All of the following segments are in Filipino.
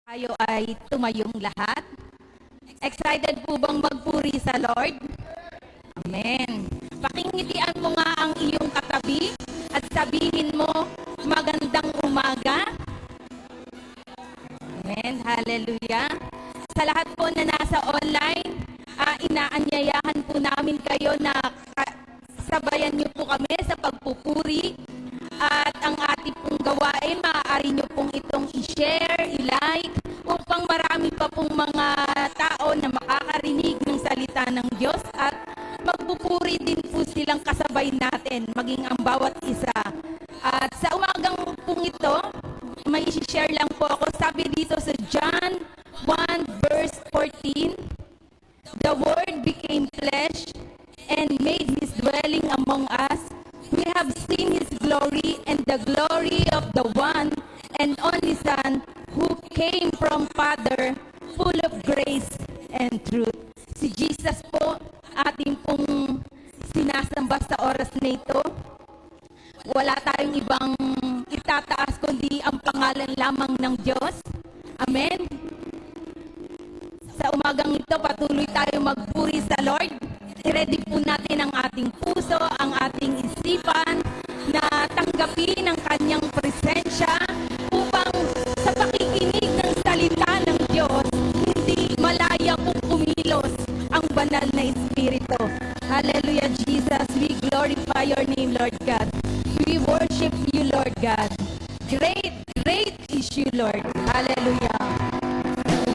Tayo ay tumayong lahat. Excited po bang magpuri sa Lord? Amen. Pakingitian mo nga ang iyong katabi at sabihin mo, magandang umaga. Amen. Hallelujah. Sa lahat po na nasa online, inaanyayahan po namin kayo na sabayan niyo po kami sa pagpupuri. At ang ating pong gawain, maaari nyo pong itong i-share, i-like, upang marami pa pong mga tao na makakarinig ng salita ng Diyos at magpupuri din po silang kasabay natin, maging ang bawat isa. At sa umagang pong ito, may i-share lang po ako. Sabi dito sa John 1 verse 14, "The Word became flesh and made His dwelling among us. We have seen His glory and the glory of the one and only Son who came from Father, full of grace and truth." Si Jesus po, ating pong sinasamba sa oras na ito. Wala tayong ibang itataas kundi ang pangalan lamang ng Diyos. Amen. Sa umagang ito, patuloy tayo magpuri sa Lord. I-ready po natin ang ating puso, ang ating isipan, na tanggapin ang kanyang presensya upang sa pakikinig ng salita ng Diyos, hindi malaya kung kumilos ang banal na Espiritu. Hallelujah, Jesus. We glorify your name, Lord God. We worship you, Lord God. Great, great is you, Lord. Hallelujah.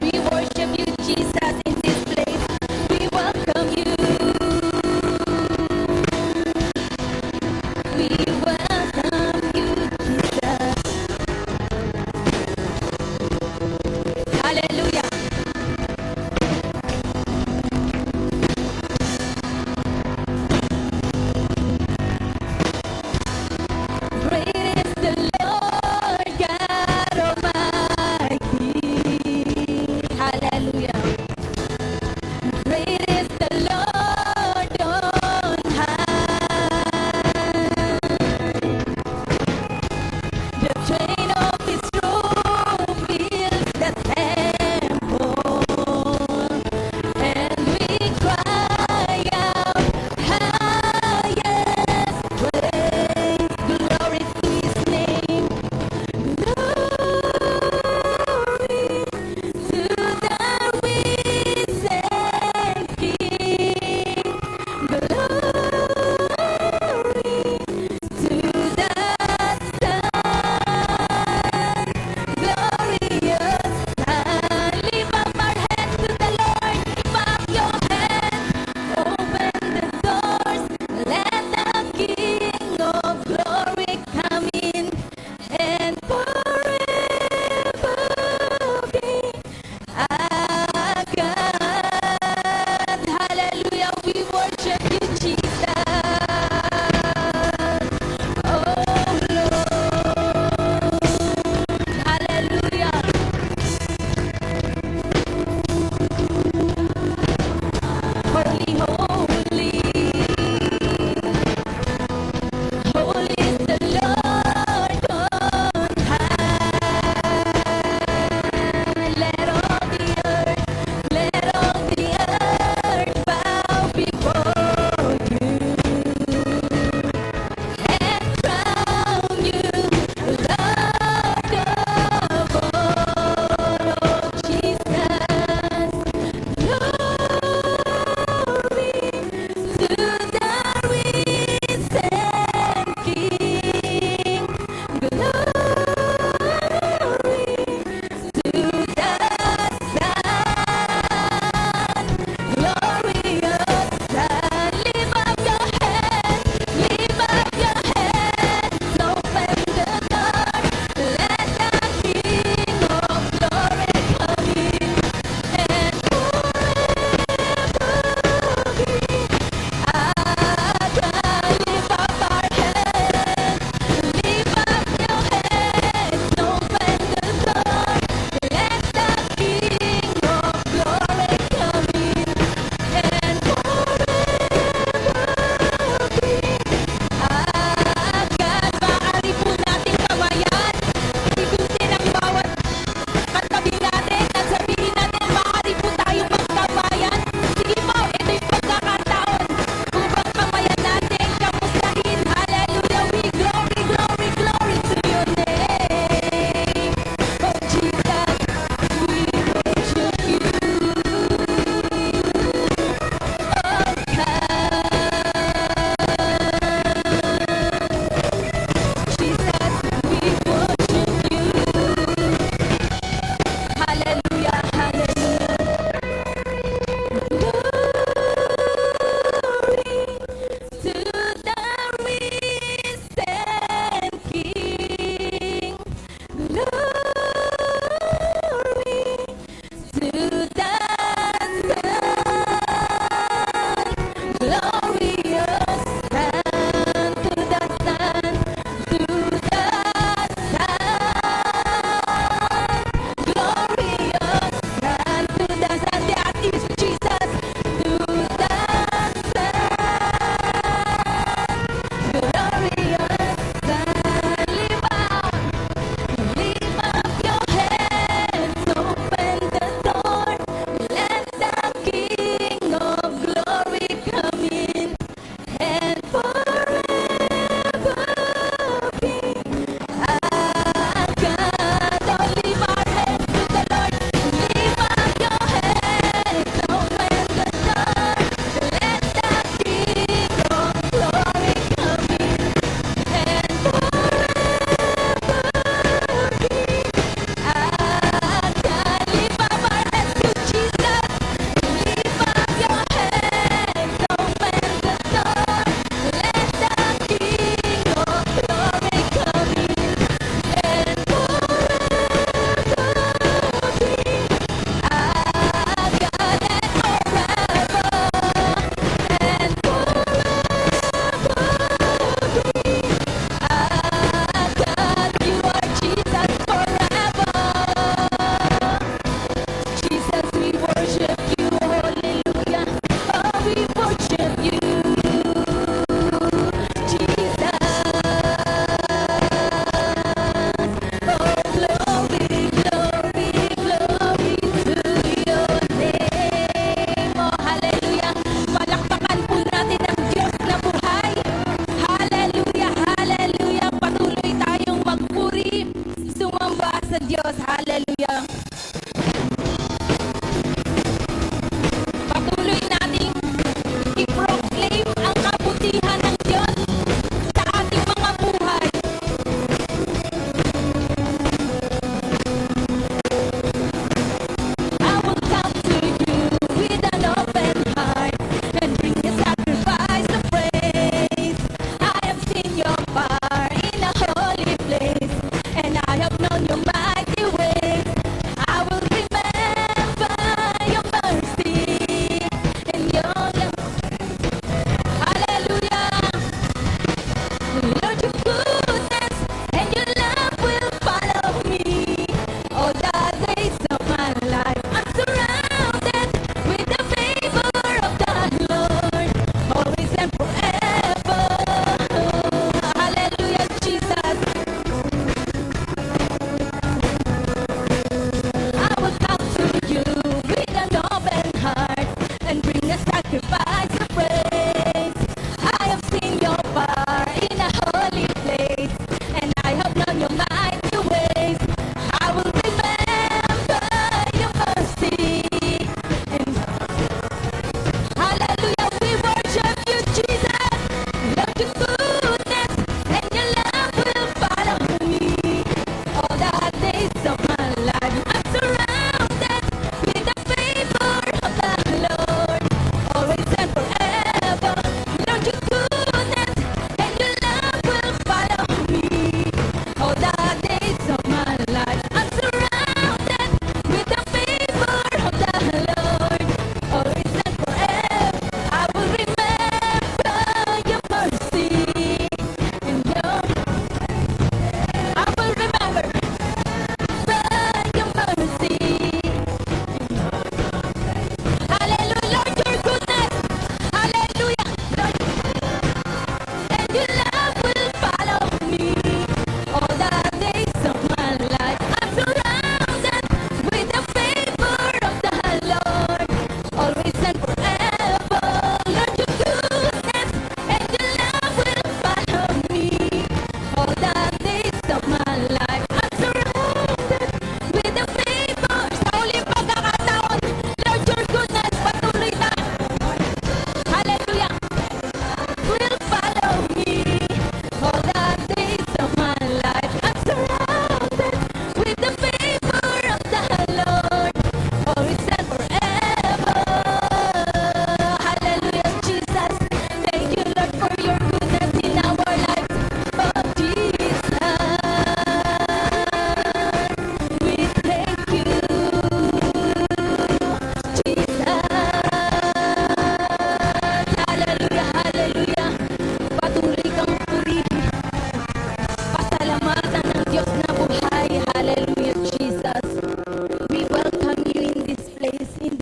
We worship you, Jesus, in this place. We welcome you. We welcome you, Jesus. Hallelujah.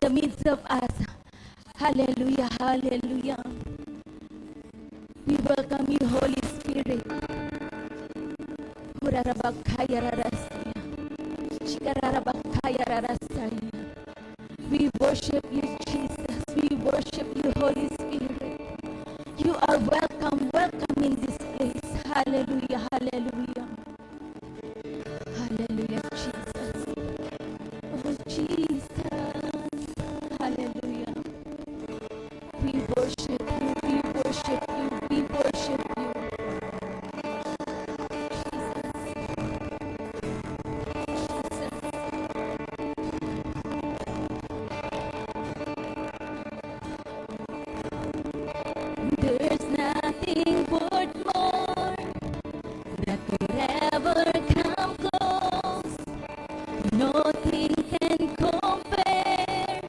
the midst of us. Hallelujah, hallelujah. We welcome you, Holy Spirit. Hurarabakaya rarasaya. Shikararabakaya rarasaya. We worship you, Jesus. We worship you, Holy Spirit. You are welcome, welcome in this place. Hallelujah, hallelujah. Hallelujah, Jesus. Oh, Jesus. Hallelujah. We worship you, we worship you, we worship you. There's nothing worth more that could ever come close. Nothing can compare.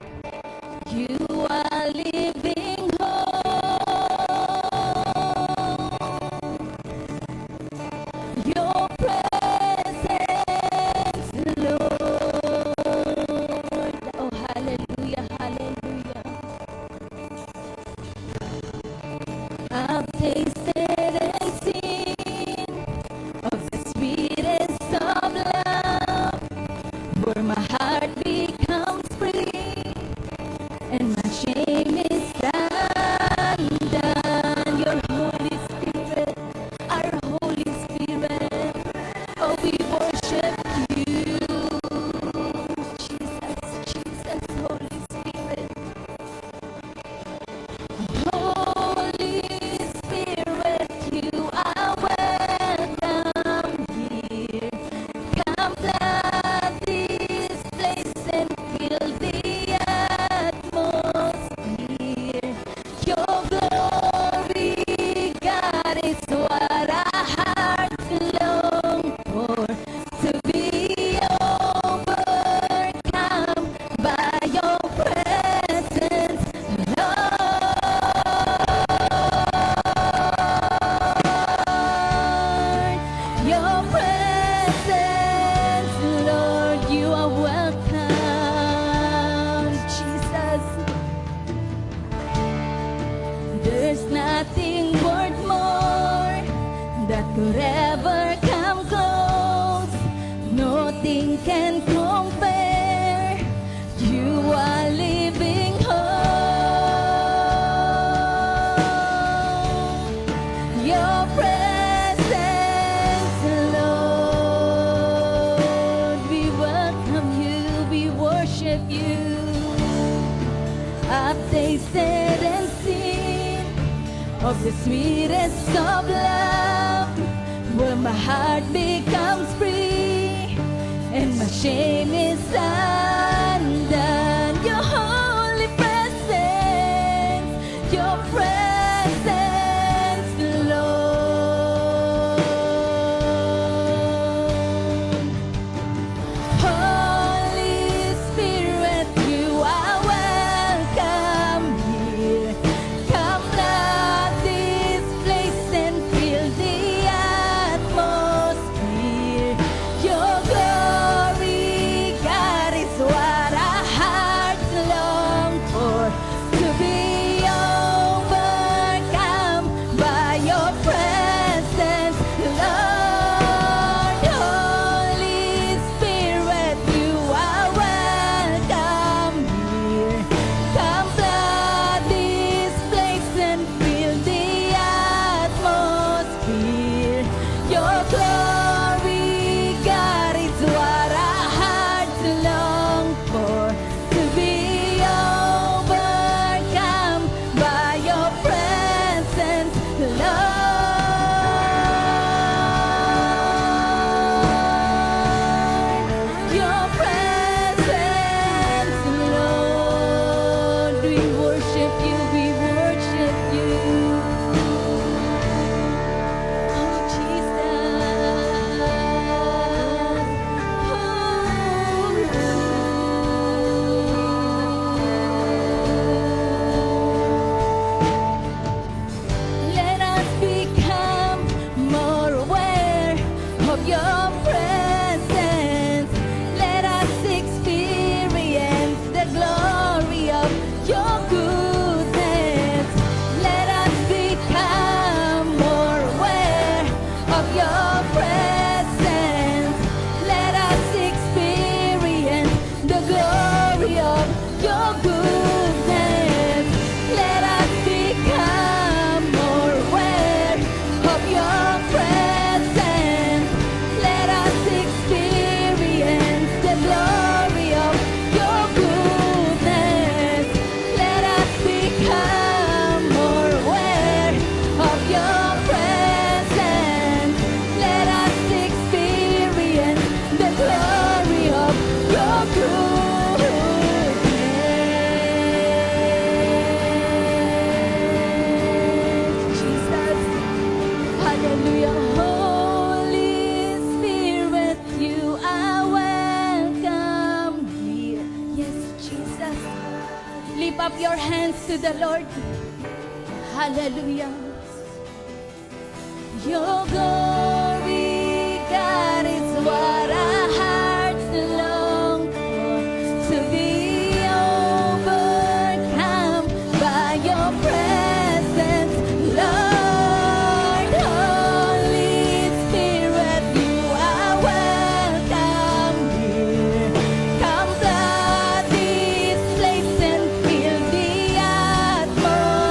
You are living hope. Your presence, Lord. Oh, hallelujah, hallelujah. I've tasted and seen of the sweetest of love, where my heart becomes free and my shame is undone. Your Holy Spirit, our Holy Spirit, oh, we worship you. Jesus, Jesus, Holy Spirit. Holy Spirit, you are welcome here. Come flood this place and fill the atmosphere. Your glory, God, is what our hearts long for. To be overcome by your presence, Lord. Your presence, Lord, you are welcome, Jesus. There's nothing worth more that could ever come close. Nothing can compare. You are living hope. Your presence, Lord. We welcome you, we worship you. I've tasted and seen of the sweetest of love, where my heart becomes free and my shame is undone. Your holy presence, your presence, Lord. Holy Spirit, you are welcome here. Come flood this place and fill the atmosphere. Your glory, God, is what our hearts long for. To be overcome by your presence, Lord. Holy Spirit, you are welcome here. Come flood this place and fill the atmosphere. Your glory, God, is what our hearts long for. To be overcome by your presence, Lord. Your presence, Lord. We worship you, we worship you. Oh, let us become more aware of your presence. Let us experience the glory Lift up your hands to the Lord. Hallelujah. Your glory, God, is what our hearts long for. To be overcome by your presence, Lord. Holy Spirit, you are welcome here. Come flood this place and fill the atmosphere.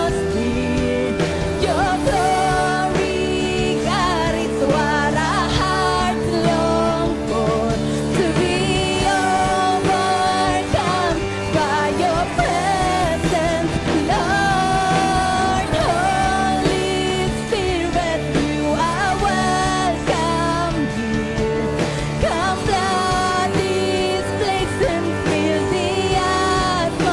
Your glory, God, is what our hearts long for. To be overcome by your presence, Lord. Holy Spirit, you are welcome here. Come flood this place and fill the atmosphere.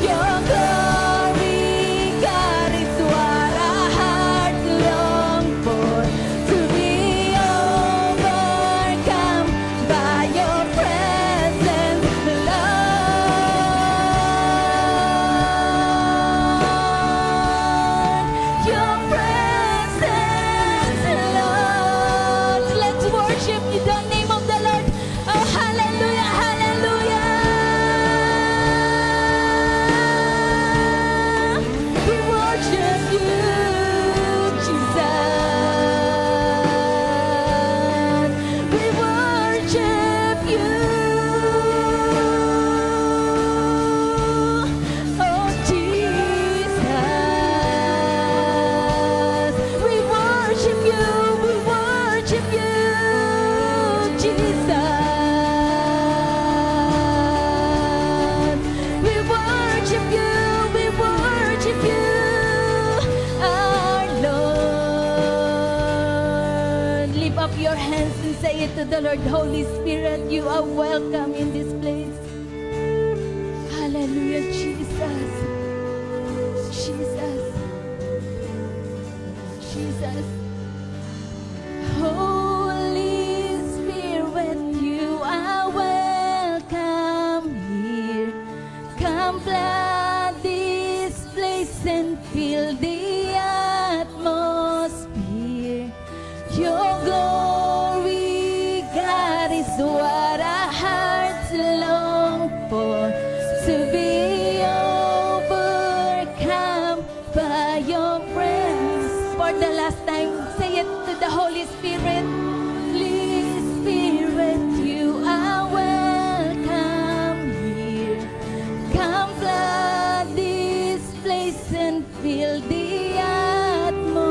Your glory, God, is what our hearts long for. To be overcome by your presence, Lord. Your presence, Lord. Let's worship you, the name of the Lord. Oh, hallelujah, hallelujah. We worship you, Jesus. We worship you. Oh, Jesus. We worship you. We worship you, Jesus. We worship you. We worship you, our Lord. Lift up your hands and say it to the Lord. Holy Spirit, you are welcome in this place. Hallelujah, Jesus. Jesus. Jesus. Holy Spirit, you are welcome here. Come flood this place and fill the atmosphere. Your glory, God, is what our hearts long for. To be overcome by your presence. For the last time, say it to the Holy Spirit. Holy Spirit, you are welcome here. Come flood this place and fill the atmosphere.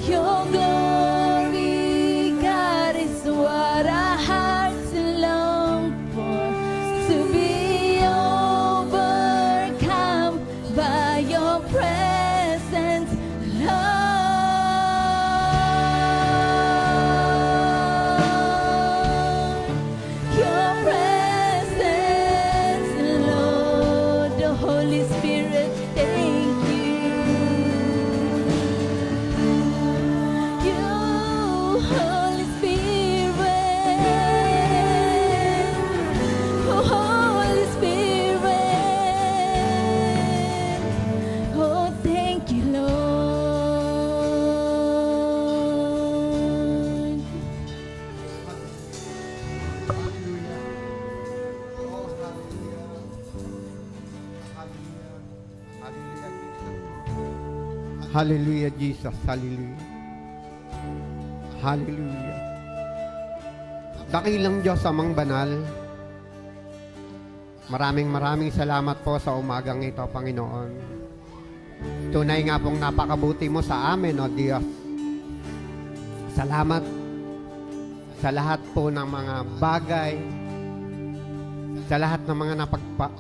Your glory, God, is what our hearts long for. To be overcome by your presence, Lord. Your presence, Lord. The Holy Spirit, thank you. You, Holy Spirit. Oh, Holy Spirit. Oh, thank you, Lord. Hallelujah, Jesus. Hallelujah. Hallelujah. Dakilang Diyos amang banal. Maraming salamat po sa umagang ito, Panginoon. Tunay nga pong napakabuti mo sa amin, O Diyos. Salamat sa lahat po ng mga bagay, sa lahat ng mga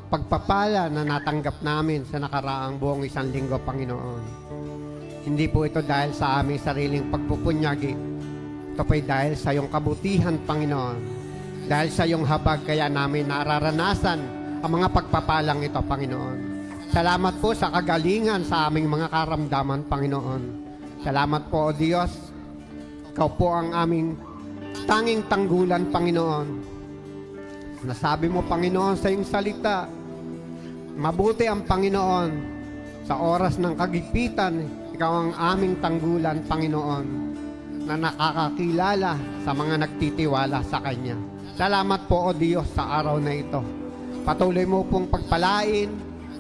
pagpapala na natanggap namin sa nakaraang buong isang linggo, Panginoon. Hindi po ito dahil sa aming sariling pagpupunyagi. Ito po'y dahil sa iyong kabutihan, Panginoon. Dahil sa iyong habag, kaya namin nararanasan ang mga pagpapalang ito, Panginoon. Salamat po sa kagalingan sa aming mga karamdaman, Panginoon. Salamat po, O Diyos. Ikaw po ang aming tanging tanggulan, Panginoon. Nasabi mo, Panginoon, sa iyong salita, mabuti ang Panginoon sa oras ng kagipitan. Ikaw ang aming tanggulan, Panginoon, na nakakakilala sa mga nagtitiwala sa Kanya. Salamat po, O Diyos, sa araw na ito. Patuloy mo pong pagpalain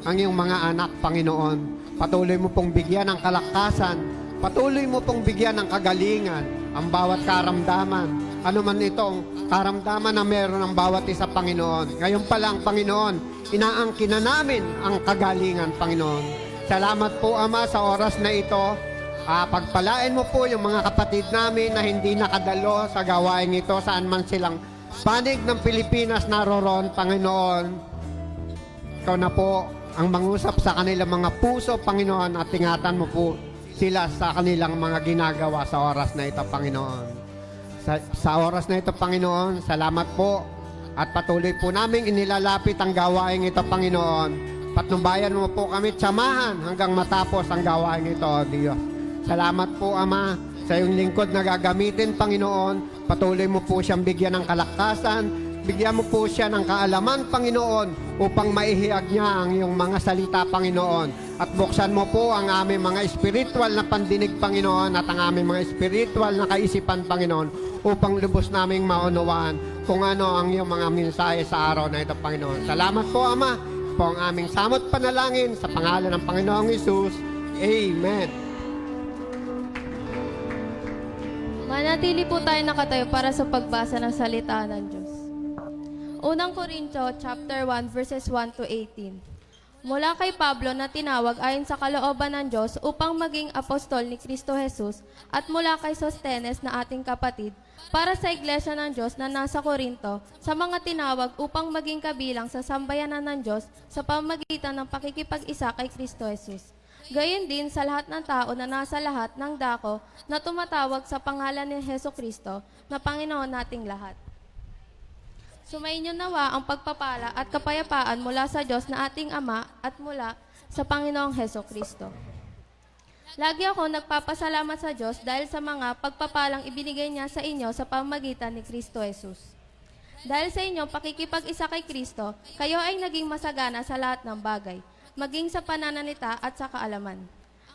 ang iyong mga anak, Panginoon. Patuloy mo pong bigyan ng kalakasan. Patuloy mo pong bigyan ng kagalingan ang bawat karamdaman. Ano man itong karamdaman na meron ng bawat isa, Panginoon. Ngayon pa lang, Panginoon, inaangkin na namin ang kagalingan, Panginoon. Salamat po, Ama, sa oras na ito. Pagpalain mo po yung mga kapatid namin na hindi nakadalo sa gawain ito, saan man silang panig ng Pilipinas naroroon, Panginoon. Ikaw na po ang mangusap sa kanilang mga puso, Panginoon, at ingatan mo po sila sa kanilang mga ginagawa sa oras na ito, Panginoon. Sa oras na ito, Panginoon, salamat po at patuloy po namin inilalapit ang gawain ito, Panginoon. Patnubayan mo po kami tsamahan hanggang matapos ang gawain ito, O Diyos. Salamat po, Ama, sa iyong lingkod na gagamitin, Panginoon. Patuloy mo po siyang bigyan ng kalakasan, bigyan mo po siya ng kaalaman, Panginoon, upang maihiyag niya ang iyong mga salita, Panginoon. At buksan mo po ang aming mga espiritual na pandinig, Panginoon, at ang aming mga espiritual na kaisipan, Panginoon, upang lubos naming maunawaan kung ano ang iyong mga mensahe sa araw na ito, Panginoon. Salamat po, Ama, po ang aming samot panalangin sa pangalan ng Panginoong Hesus. Amen. Manatili po tayo nakatayo para sa pagbasa ng salita ng Diyos. Unang Korinto, chapter 1, verses 1 to 18. Mula kay Pablo na tinawag ayon sa kalooban ng Diyos upang maging apostol ni Kristo Jesus at mula kay Sostenes na ating kapatid para sa iglesia ng Diyos na nasa Korinto sa mga tinawag upang maging kabilang sa sambayanan ng Diyos sa pamagitan ng pakikipag-isa kay Kristo Jesus. Gayon din sa lahat ng tao na nasa lahat ng dako na tumatawag sa pangalan ni Heso Kristo na Panginoon nating lahat. Sumainyo nawa ang pagpapala at kapayapaan mula sa Diyos na ating Ama at mula sa Panginoong Heso Kristo. Lagi ako nagpapasalamat sa Diyos dahil sa mga pagpapalang ibinigay niya sa inyo sa pamamagitan ni Kristo Jesus. Dahil sa inyong pakikipag-isa kay Kristo, kayo ay naging masagana sa lahat ng bagay, maging sa pananalita at sa kaalaman.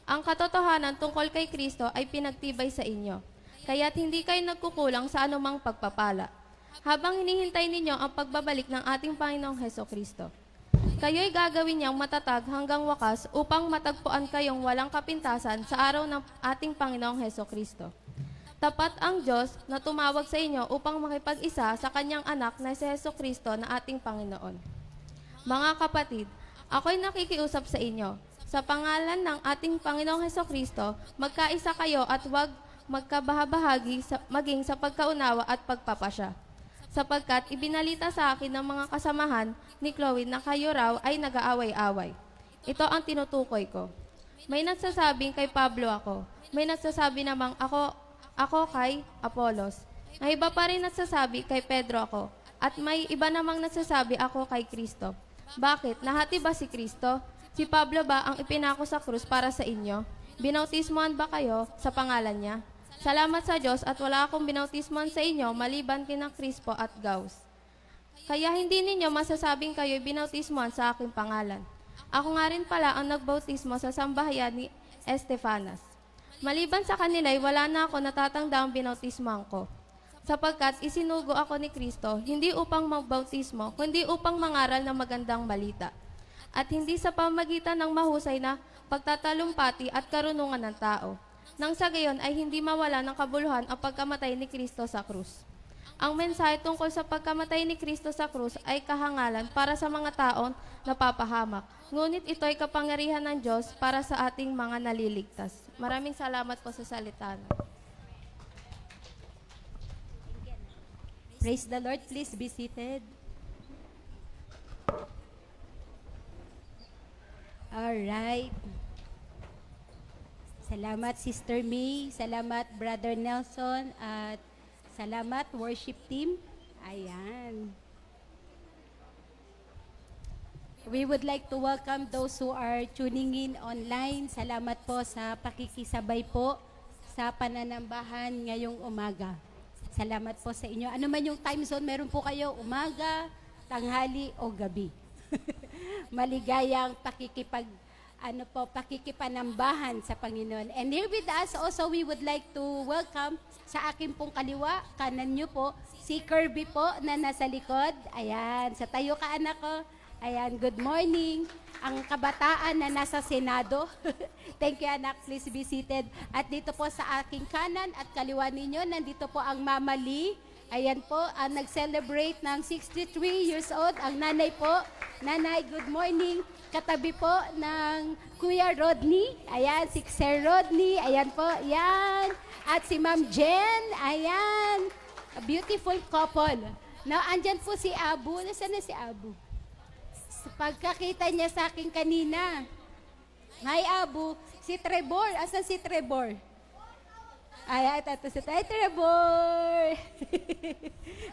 Ang katotohanan tungkol kay Kristo ay pinagtibay sa inyo, kaya't hindi kayo nagkukulang sa anumang pagpapala. Habang hinihintay ninyo ang pagbabalik ng ating Panginoong Heso Kristo. Kayo'y gagawin niyang matatag hanggang wakas upang matagpuan kayong walang kapintasan sa araw ng ating Panginoong Heso Kristo. Tapat ang Diyos na tumawag sa inyo upang makipag-isa sa kanyang anak na si Heso Kristo na ating Panginoon. Mga kapatid, ako'y nakikiusap sa inyo. Sa pangalan ng ating Panginoong Heso Kristo, magkaisa kayo at huwag magkabahabahagi maging sa pagkaunawa at pagpapasya. Sapagkat ibinalita sa akin ng mga kasamahan ni Chloe na kayo raw ay nag-aaway-away. Ito ang tinutukoy ko. May nagsasabing kay Pablo ako. May nagsasabi namang ako kay Apolos. May iba pa rin nagsasabi kay Pedro ako. At may iba namang nagsasabi ako kay Kristo. Bakit? Nahati ba si Kristo? Si Pablo ba ang ipinako sa krus para sa inyo? Binautismohan ba kayo sa pangalan niya? Salamat sa Diyos at wala akong binautismohan sa inyo maliban kina Crispo at Gauss. Kaya hindi ninyo masasabing kayo'y binautismohan sa aking pangalan. Ako nga rin pala ang nagbautismo sa sambahayan ni Estefanas. Maliban sa kanila'y wala na ako natatangdaang binautismohan ko. Sapagkat isinugo ako ni Kristo, hindi upang magbautismo, kundi upang mangaral ng magandang balita. At hindi sa pamagitan ng mahusay na pagtatalumpati at karunungan ng tao. Nang sa gayon ay hindi mawala ng kabuluhan ang pagkamatay ni Kristo sa krus. Ang mensahe tungkol sa pagkamatay ni Kristo sa krus ay kahangalan para sa mga taong napapahamak. Ngunit ito ay kapangyarihan ng Diyos para sa ating mga naliligtas. Maraming salamat po sa salita. Praise the Lord. Please be seated. All right. Salamat Sister May, salamat Brother Nelson, at salamat worship team. Ayan. We would like to welcome those who are tuning in online. Salamat po sa pakikisabay po sa pananambahan ngayong umaga. Salamat po sa inyo. Ano man yung time zone, meron po kayo umaga, tanghali o gabi. Maligayang pakikipanambahan sa Panginoon. And here with us also, we would like to welcome sa akin pong kaliwa, kanan nyo po, si Kirby po na nasa likod. Ayan, sa tayo ka anak ko. Ayan, good morning. Ang kabataan na nasa Senado. Thank you anak, please be seated. At dito po sa aking kanan at kaliwa ninyo, nandito po ang Mama Lee. Ayan po, nag-celebrate ng 63 years old. Ang nanay po, nanay, good morning. Katabi po ng Kuya Rodney. Ayan, si Sir Rodney. Ayan po, ayan. At si Ma'am Jen. Ayan. A beautiful couple. Now, andyan po si Abu. Nasaan na si Abu? Sa pagkakita niya sa akin kanina. Hi, Abu. Si Trevor. Asan si Trevor? Ay, tato sa tayo, Trevor.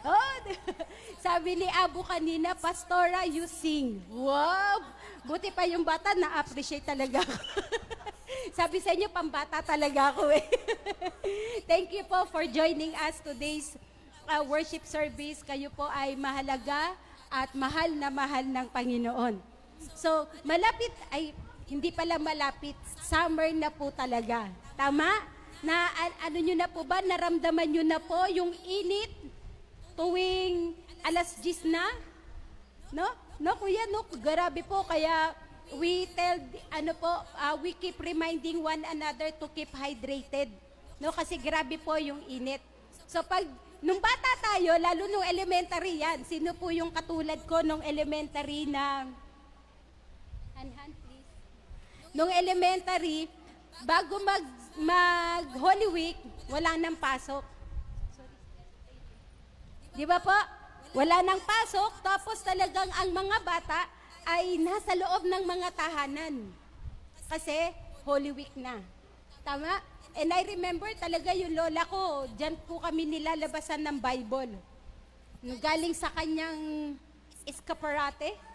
Oh, sabi ni Abu kanina, Pastora, you sing. Wow! Buti pa yung bata, na-appreciate talaga ako. Sabi sa inyo, pambata talaga ako eh. Thank you po for joining us today's worship service. Kayo po ay mahalaga at mahal na mahal ng Panginoon. So, malapit, ay hindi pala malapit, summer na po talaga. Tama? Na ano nyo na po ba, naramdaman nyo na po yung init tuwing alas 10 na? No? No, kuya, no, grabe po. Kaya we we keep reminding one another to keep hydrated. No, kasi grabe po yung init. So pag nung bata tayo, lalo nung elementary yan, sino po yung katulad ko nung elementary na hand please. Nung elementary, bago mag Holy Week, wala nang pasok. Di ba po? Wala nang pasok, tapos talagang ang mga bata ay nasa loob ng mga tahanan. Kasi Holy Week na. Tama? And I remember talaga yung lola ko, dyan po kami nilalabasan ng Bible. Galing sa kanyang escaparate.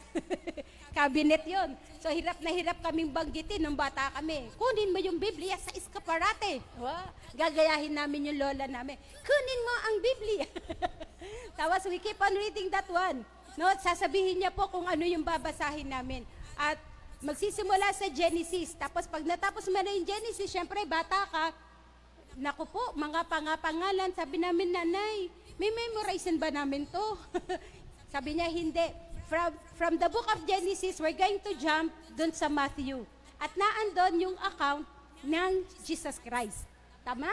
Cabinet yon. So hirap na hirap kaming banggitin nung bata kami. Kunin mo yung Biblia sa escaparate. Wow. Gagayahin namin yung lola namin. Kunin mo ang Biblia. Tapos we keep on reading that one. No, sasabihin niya po kung ano yung babasahin namin. At magsisimula sa Genesis. Tapos pag natapos mo na yung Genesis, syempre bata ka, naku po, mga pangalan, sabi namin, nanay, may memorization ba namin to? Sabi niya, hindi. From the book of Genesis, we're going to jump dun sa Matthew. At naandon yung account ng Jesus Christ. Tama?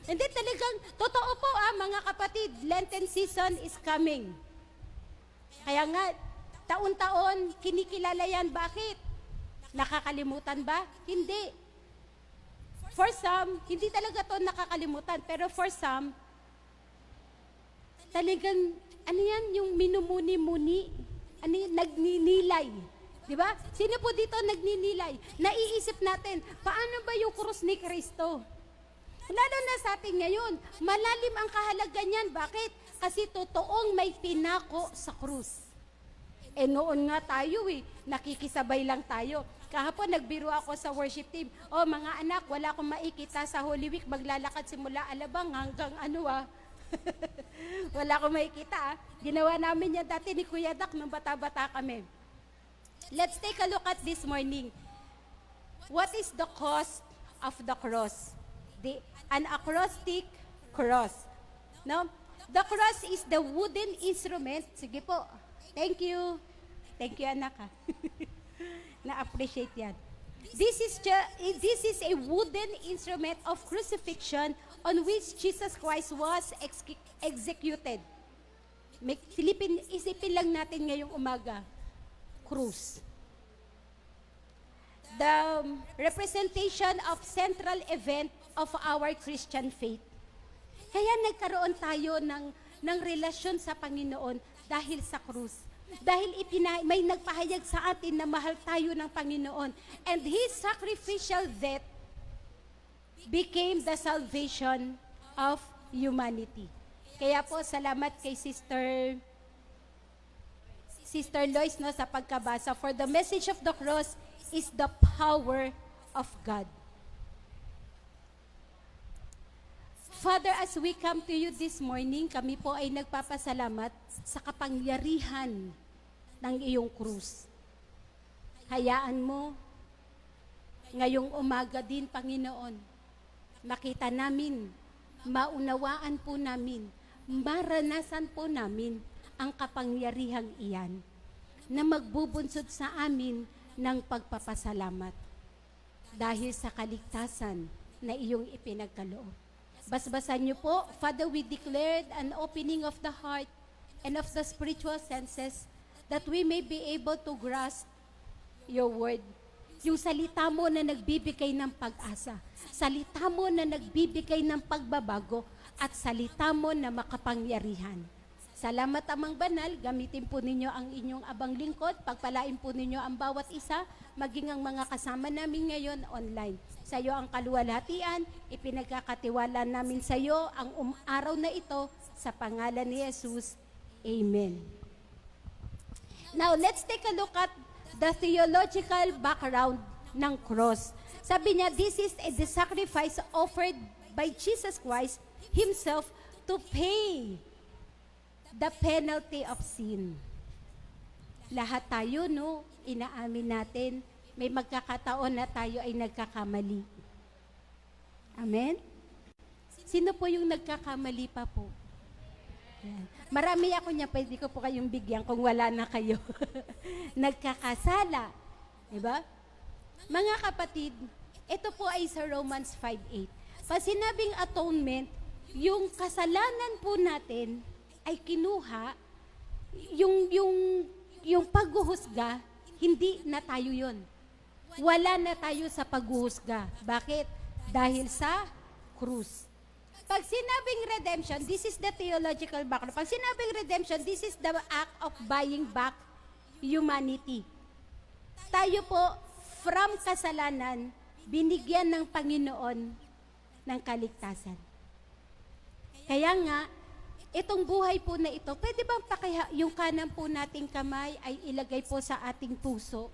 Hindi talagang, totoo po mga kapatid, Lenten season is coming. Kaya nga, taon-taon, kinikilala yan. Bakit? Nakakalimutan ba? Hindi. For some, hindi talaga to nakakalimutan. Pero for some, talagang, ano yan, yung minumuni-muni, ano yan, nagninilay. Di ba? Sino po dito nagninilay? Naiisip natin, paano ba yung krus ni Kristo? Lalo na sa atin ngayon, malalim ang kahalaga niyan. Bakit? Kasi totoong may pinako sa krus. Eh noon nga tayo nakikisabay lang tayo. Kahapon nagbiro ako sa worship team. Oh mga anak, wala akong makikita sa Holy Week. Maglalakad simula Alabang hanggang wala akong makikita. Ginawa namin yan dati ni Kuya Dak nung bata-bata kami. Let's take a look at this morning. What is the cost of the cross? An acrostic cross. No? The cross is the wooden instrument. Sige po. Thank you. Thank you, anak. Na-appreciate yan. This is a wooden instrument of crucifixion on which Jesus Christ was executed. Isipin lang natin ngayong umaga. Krus. The representation of central event of our Christian faith. Kaya nagkaroon tayo ng relasyon sa Panginoon dahil sa krus. Dahil may nagpahayag sa atin na mahal tayo ng Panginoon. And His sacrificial death became the salvation of humanity. Kaya po, salamat kay Sister Lois sa pagkabasa. For the message of the cross is the power of God. Father, as we come to you this morning, kami po ay nagpapasalamat sa kapangyarihan ng iyong krus. Hayaan mo, ngayong umaga din, Panginoon, makita namin, maunawaan po namin, maranasan po namin ang kapangyarihang iyan na magbubunsod sa amin ng pagpapasalamat dahil sa kaligtasan na iyong ipinagkaloob. Basbasan niyo po, Father, we declared an opening of the heart and of the spiritual senses that we may be able to grasp your word. Yung salita mo na nagbibigay ng pag-asa, salita mo na nagbibigay ng pagbabago, at salita mo na makapangyarihan. Salamat, Amang Banal, gamitin po ninyo ang inyong abang lingkod, pagpalain po ninyo ang bawat isa, maging ang mga kasama namin ngayon online. Sa iyo ang kaluwalhatian, ipinagkakatiwala namin sa iyo ang araw na ito, sa pangalan ni Jesus. Amen. Now, let's take a look at the theological background ng cross. Sabi niya, this is the sacrifice offered by Jesus Christ Himself to pay the penalty of sin. Lahat tayo, no, inaamin natin, may magkakataon na tayo ay nagkakamali. Amen? Sino po yung nagkakamali pa po? Yan. Marami ako niya, pwede ko po kayong bigyan kung wala na kayo. Nagkakasala. Diba? Mga kapatid, ito po ay sa Romans 5:8. Pag sinabing atonement, yung kasalanan po natin ay kinuha, yung paghuhusga, hindi na tayo yon. Wala na tayo sa paghuhusga. Bakit? Dahil sa krus. Pag sinabing redemption, this is the theological background. Pag sinabing redemption, this is the act of buying back humanity. Tayo po, from kasalanan, binigyan ng Panginoon ng kaligtasan. Kaya nga, itong buhay po na ito, pwede bang yung kanan po nating kamay ay ilagay po sa ating puso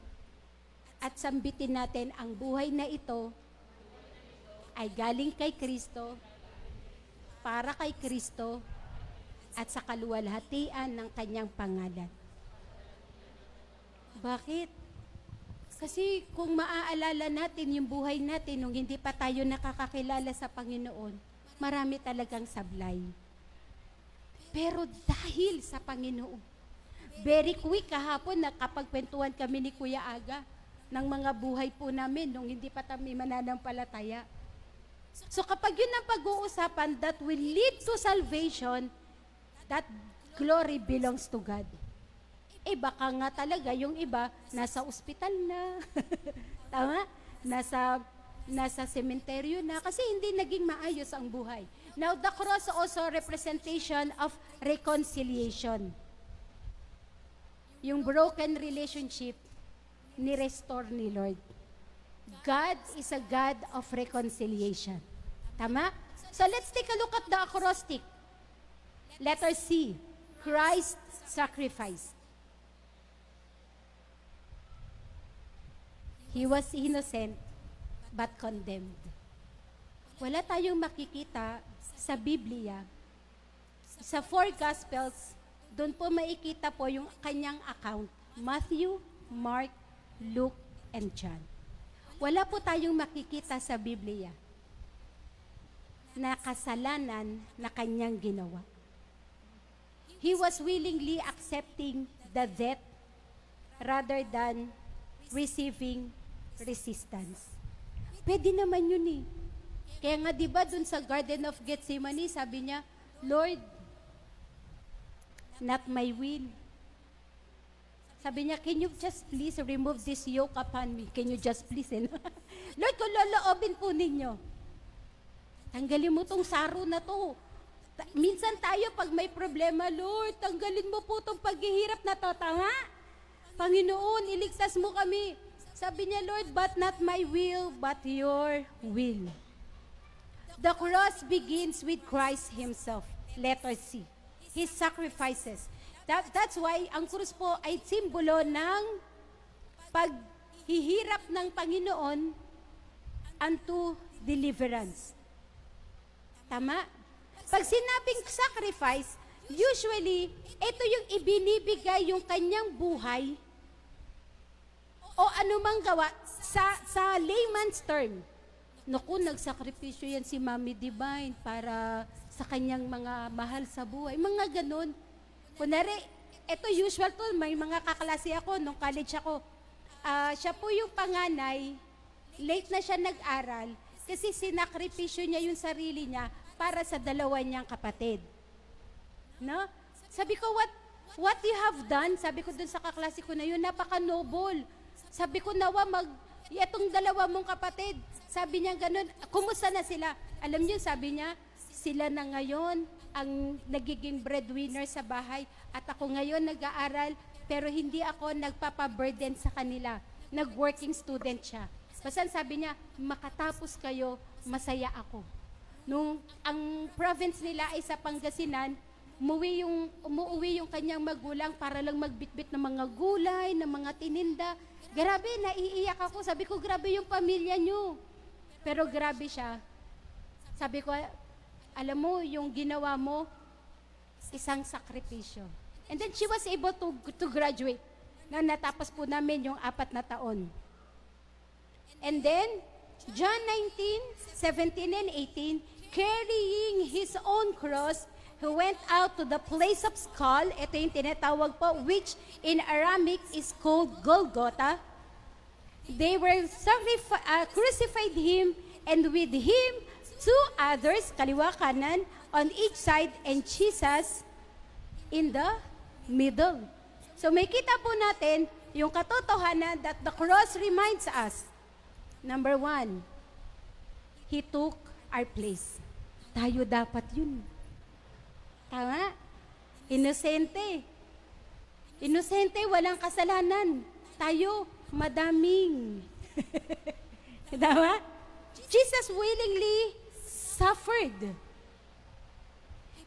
at sambitin natin ang buhay na ito ay galing kay Kristo, para kay Kristo, at sa kaluwalhatian ng kanyang pangalan. Bakit? Kasi kung maaalala natin yung buhay natin nung hindi pa tayo nakakakilala sa Panginoon, marami talagang sablay. Pero dahil sa Panginoon, very quick kahapon nakapagkwentuhan kami ni Kuya Aga ng mga buhay po namin nung hindi pa kami mananampalataya. So kapag yun ang pag-uusapan that will lead to salvation, that glory belongs to God. Eh baka nga talaga yung iba nasa ospital na, tama? Nasa sementeryo na kasi hindi naging maayos ang buhay. Now the cross also representation of reconciliation. Yung broken relationship ni-restore ni Lord. God is a God of reconciliation. Tama? So let's take a look at the acrostic. Letter C, Christ's sacrifice. He was innocent but condemned. Wala tayong makikita sa Biblia. Sa 4 Gospels, doon po makikita po yung kanyang account. Matthew, Mark, Luke, and John. Wala po tayong makikita sa Biblia na kasalanan na kanyang ginawa. He was willingly accepting the death rather than receiving resistance. Pwede naman yun eh. Kaya nga diba dun sa Garden of Gethsemane, sabi niya, Lord, not my will. Sabi niya, can you just please remove this yoke upon me? Can you just please? Lord, kung loloobin po ninyo, tanggalin mo tong saro na to. Minsan tayo, pag may problema, Lord, tanggalin mo po tong paghihirap na to. Tama? Panginoon, iligtas mo kami. Sabi niya, Lord, but not my will, but your will. The cross begins with Christ Himself. Letter C. His sacrifices. That's why ang krus po ay simbolo ng paghihirap ng Panginoon unto deliverance. Tama? Pag sinabing sacrifice, usually, ito yung ibinibigay yung kanyang buhay o anumang gawa sa layman's term. Naku, nagsakripisyo yan si Mami Divine para sa kanyang mga mahal sa buhay. Mga ganun. Kunwari, ito usual to, may mga kaklase ako nung college ako. Siya po yung panganay, late na siya nag-aral kasi sinakripisyo niya yung sarili niya para sa dalawa niyang kapatid. No? Sabi ko, what you have done, sabi ko dun sa kaklase ko na yun, napaka-noble. Sabi ko, nawa itong dalawa mong kapatid, sabi niya ganun, kumusta na sila? Alam niyo, sabi niya, sila na ngayon ang nagiging breadwinner sa bahay at ako ngayon nag-aaral pero hindi ako nagpapaburden sa kanila. Nag-working student siya. Basta sabi niya, makatapos kayo, masaya ako. Nung ang province nila ay sa Pangasinan, umuwi yung kanyang magulang para lang magbitbit ng mga gulay, ng mga tininda. Grabe, naiiyak ako. Sabi ko, grabe yung pamilya nyo. Pero grabe siya. Sabi ko, alam mo, yung ginawa mo, isang sakripisyo. And then she was able to graduate. Na natapos po namin yung 4 na taon. And then, John 19:17 and 18, carrying his own cross, he went out to the place of skull, ito yung tinatawag po, which in Aramaic is called Golgotha. They were crucified him, and with him, 2 others, kaliwa kanan, on each side, and Jesus in the middle. So may kita po natin yung katotohanan that the cross reminds us, number 1, He took our place. Tayo dapat yun. Tama? Inosente. Inosente, walang kasalanan. Tayo, madaming. Tama? Jesus willingly suffered.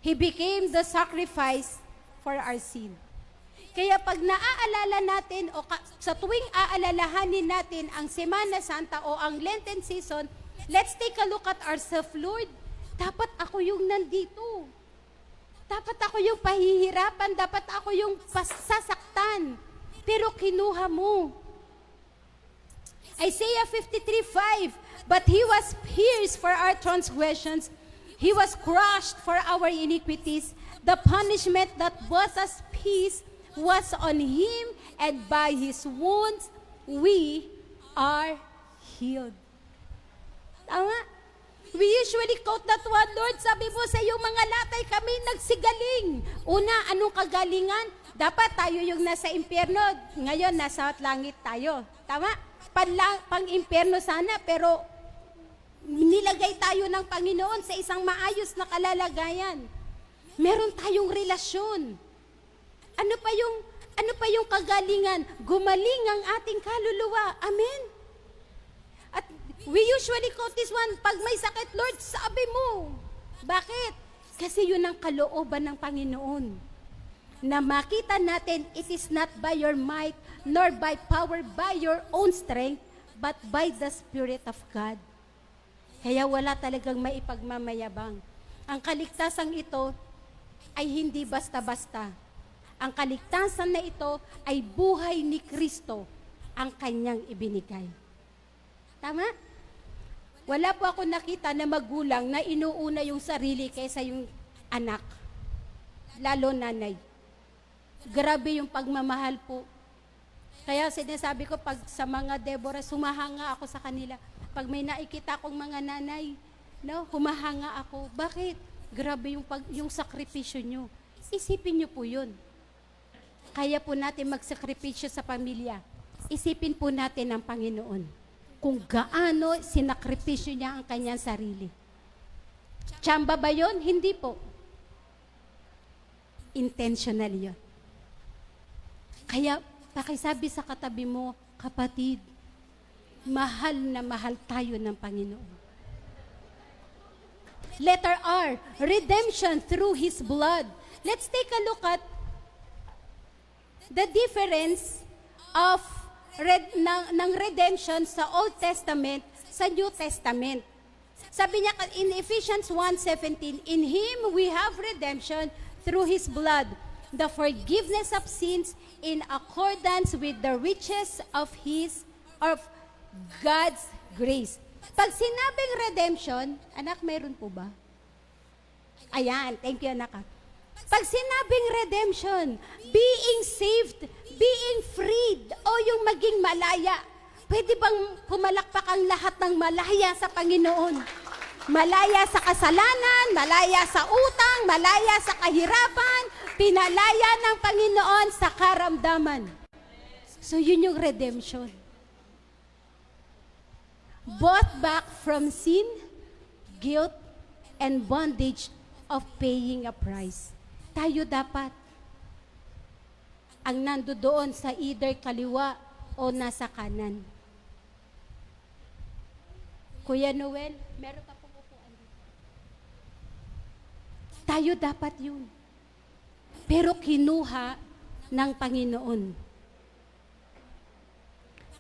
He became the sacrifice for our sin. Kaya pag naaalala natin o sa tuwing aalalahanin natin ang Semana Santa o ang Lenten season, let's take a look at ourselves, Lord. Dapat ako yung nandito. Dapat ako yung pahihirapan. Dapat ako yung pasasaktan. Pero kinuha mo. Isaiah 53:5, but He was pierced for our transgressions. He was crushed for our iniquities. The punishment that brought us peace was on Him, and by His wounds, we are healed. Tama? We usually quote that one, Lord, sabi mo sa iyong mga latay kami nagsigaling. Una, anong kagalingan? Dapat tayo yung nasa impyerno, ngayon nasa langit tayo. Tama? Pang-impyerno sana, pero nilagay tayo ng Panginoon sa isang maayos na kalalagayan. Meron tayong relasyon. Ano pa yung kagalingan? Gumaling ang ating kaluluwa. Amen? At we usually quote this one, pag may sakit, Lord, sabi mo. Bakit? Kasi yun ang kalooban ng Panginoon. Na makita natin, it is not by your might, nor by power, by your own strength, but by the Spirit of God. Kaya wala talagang maipagmamayabang. Ang kaligtasan ito ay hindi basta-basta. Ang kaligtasan na ito ay buhay ni Kristo ang kanyang ibinigay. Tama? Wala po ako nakita na magulang na inuuna yung sarili kaysa yung anak. Lalo nanay. Grabe yung pagmamahal po. Kaya sinasabi ko, pag sa mga Deborah, sumahanga ako sa kanila. Pag may nakikita akong mga nanay, no, humahanga ako. Bakit? Grabe yung sakripisyo nyo. Isipin nyo po yun. Kaya po natin magsakripisyo sa pamilya. Isipin po natin ang Panginoon. Kung gaano sinakripisyo niya ang kanyang sarili. Tsamba ba yun? Hindi po. Intentional yun. Kaya pakisabi sa katabi mo, kapatid, mahal na mahal tayo ng Panginoon. Letter R, redemption through His blood. Let's take a look at the difference of ng redemption sa Old Testament sa New Testament. Sabi niya in Ephesians 1:17, in Him we have redemption through His blood the forgiveness of sins in accordance with the riches of God's grace. Pag sinabing redemption, anak, mayroon po ba? Ayan, thank you, anak. Pag sinabing redemption, being saved, being freed, o yung maging malaya, pwede bang pumalakpak ang lahat ng malaya sa Panginoon? Malaya sa kasalanan, malaya sa utang, malaya sa kahirapan, pinalaya ng Panginoon sa karamdaman. So yun yung redemption. Bought back from sin, guilt, and bondage of paying a price. Tayo dapat ang nandoon sa either kaliwa o nasa kanan. Kuya Noel, meron ka pong upuan dito. Tayo dapat yun. Pero kinuha ng Panginoon.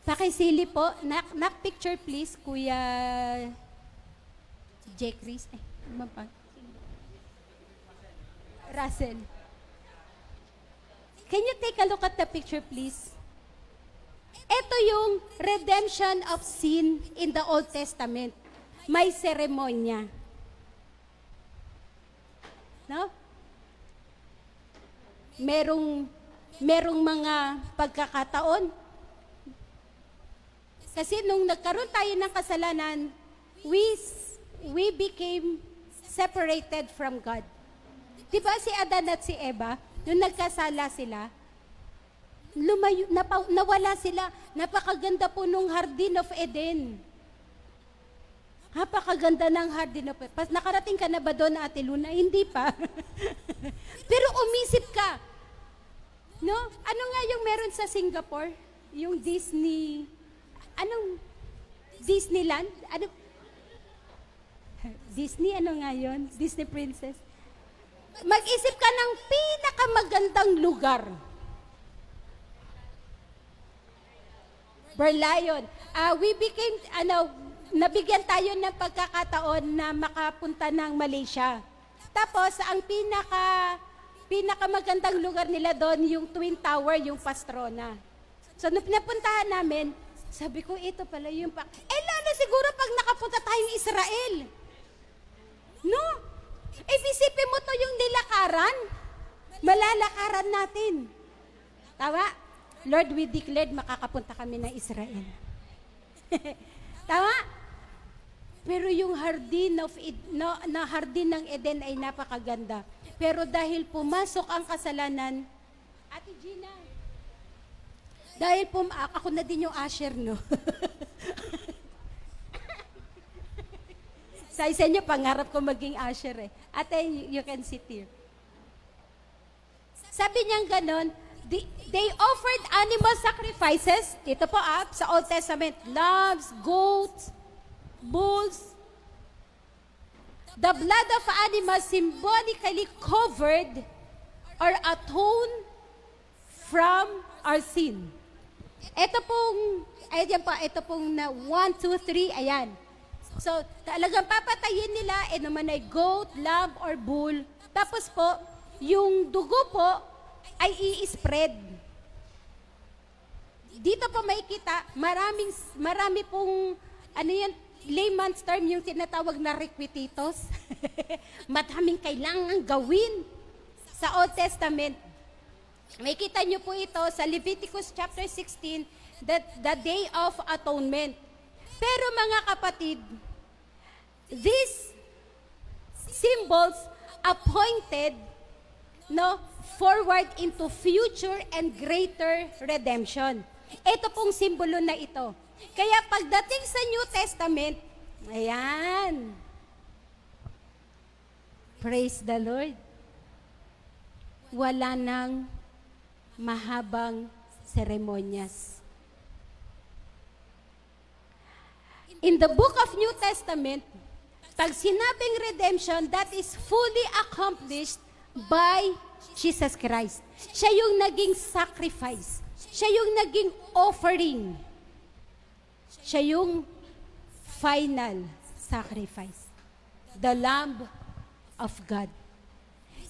Pakisili po. Knock picture please, Kuya J. Chris. Russell. Can you take a look at the picture please? Ito yung redemption of sin in the Old Testament. May seremonya. No? Merong mga pagkakataon. Kasi nung nagkaroon tayo ng kasalanan, we became separated from God. Diba si Adan at si Eva, nung nagkasala sila, nawala sila. Napakaganda po nung Garden of Eden. Napakaganda ng Garden of Eden. Nakarating ka na ba doon, Ate Luna? Hindi pa. Pero umisip ka. No? Ano nga yung meron sa Singapore? Yung Disney... Anong Disneyland? Ano? Disney, ano nga yun? Disney Princess. Mag-isip ka ng pinakamagandang lugar. Berlayon. Nabigyan tayo ng pagkakataon na makapunta ng Malaysia. Tapos, ang pinakamagandang lugar nila doon, yung Twin Tower, yung Pastrona. So, nung pinapuntahan namin, sabi ko, ito pala yung lalo siguro pag nakapunta tayong Israel. No? Isipin mo to yung nilakaran. Malalakaran natin. Tawa? Lord, we declared makakapunta kami ng Israel. Tawa? Pero yung Hardin ng Eden ay napakaganda. Pero dahil pumasok ang kasalanan, Ate Gina, dahil ako na din yung usher, no? Sa inyo, pangarap ko maging usher eh. Ate, you can sit here. Sabi niyang ganon, they offered animal sacrifices. Ito po sa Old Testament, lambs, goats, bulls. The blood of animals symbolically covered or atoned from our sin. Ito pong na 1, 2, 3, ayan. So, talagang papatayin nila, naman ay goat, lamb, or bull. Tapos po, yung dugo po, ay i-spread. Dito po makikita, marami pong, layman's term, yung tinatawag na requisitos. Madaming kailangan gawin sa Old Testament. Makikita nyo po ito sa Leviticus chapter 16, the Day of Atonement. Pero mga kapatid, these symbols appointed forward into future and greater redemption. Ito pong simbolo na ito. Kaya pagdating sa New Testament, ayan. Praise the Lord. Wala nang mahabang seremonyas. In the book of New Testament, pag sinabing redemption, that is fully accomplished by Jesus Christ. Siya yung naging sacrifice. Siya yung naging offering. Siya yung final sacrifice. The Lamb of God.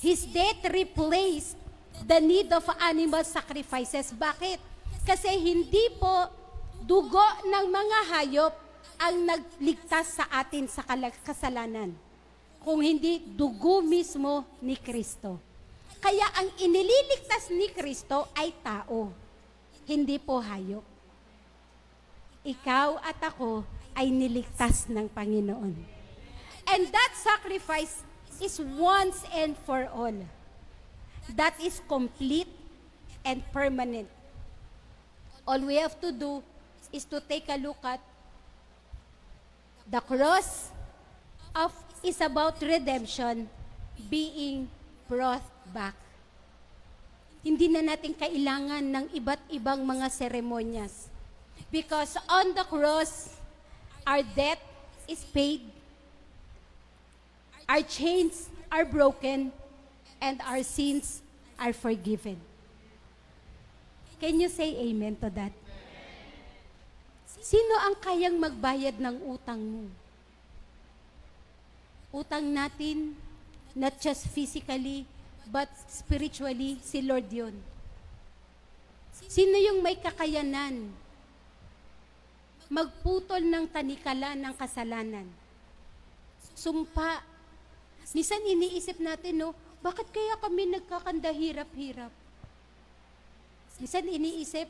His death replaced the need of animal sacrifices. Bakit? Kasi hindi po dugo ng mga hayop ang nagligtas sa atin sa kasalanan, kung hindi dugo mismo ni Kristo. Kaya ang inililigtas ni Kristo ay tao, hindi po hayop. Ikaw at ako ay niligtas ng Panginoon. And that sacrifice is once and for all. That is complete and permanent. All we have to do is to take a look at the cross is about redemption being brought back. Hindi na natin kailangan ng iba't ibang mga seremonyas. Because on the cross, our debt is paid, our chains are broken, and our sins are forgiven. Can you say amen to that? Sino ang kayang magbayad ng utang mo? Utang natin, not just physically, but spiritually, si Lord yun. Sino yung may kakayanan magputol ng tanikala ng kasalanan? Sumpa. Minsan iniisip natin, no, bakit kaya kami nagkakanda hirap-hirap? Minsan iniisip,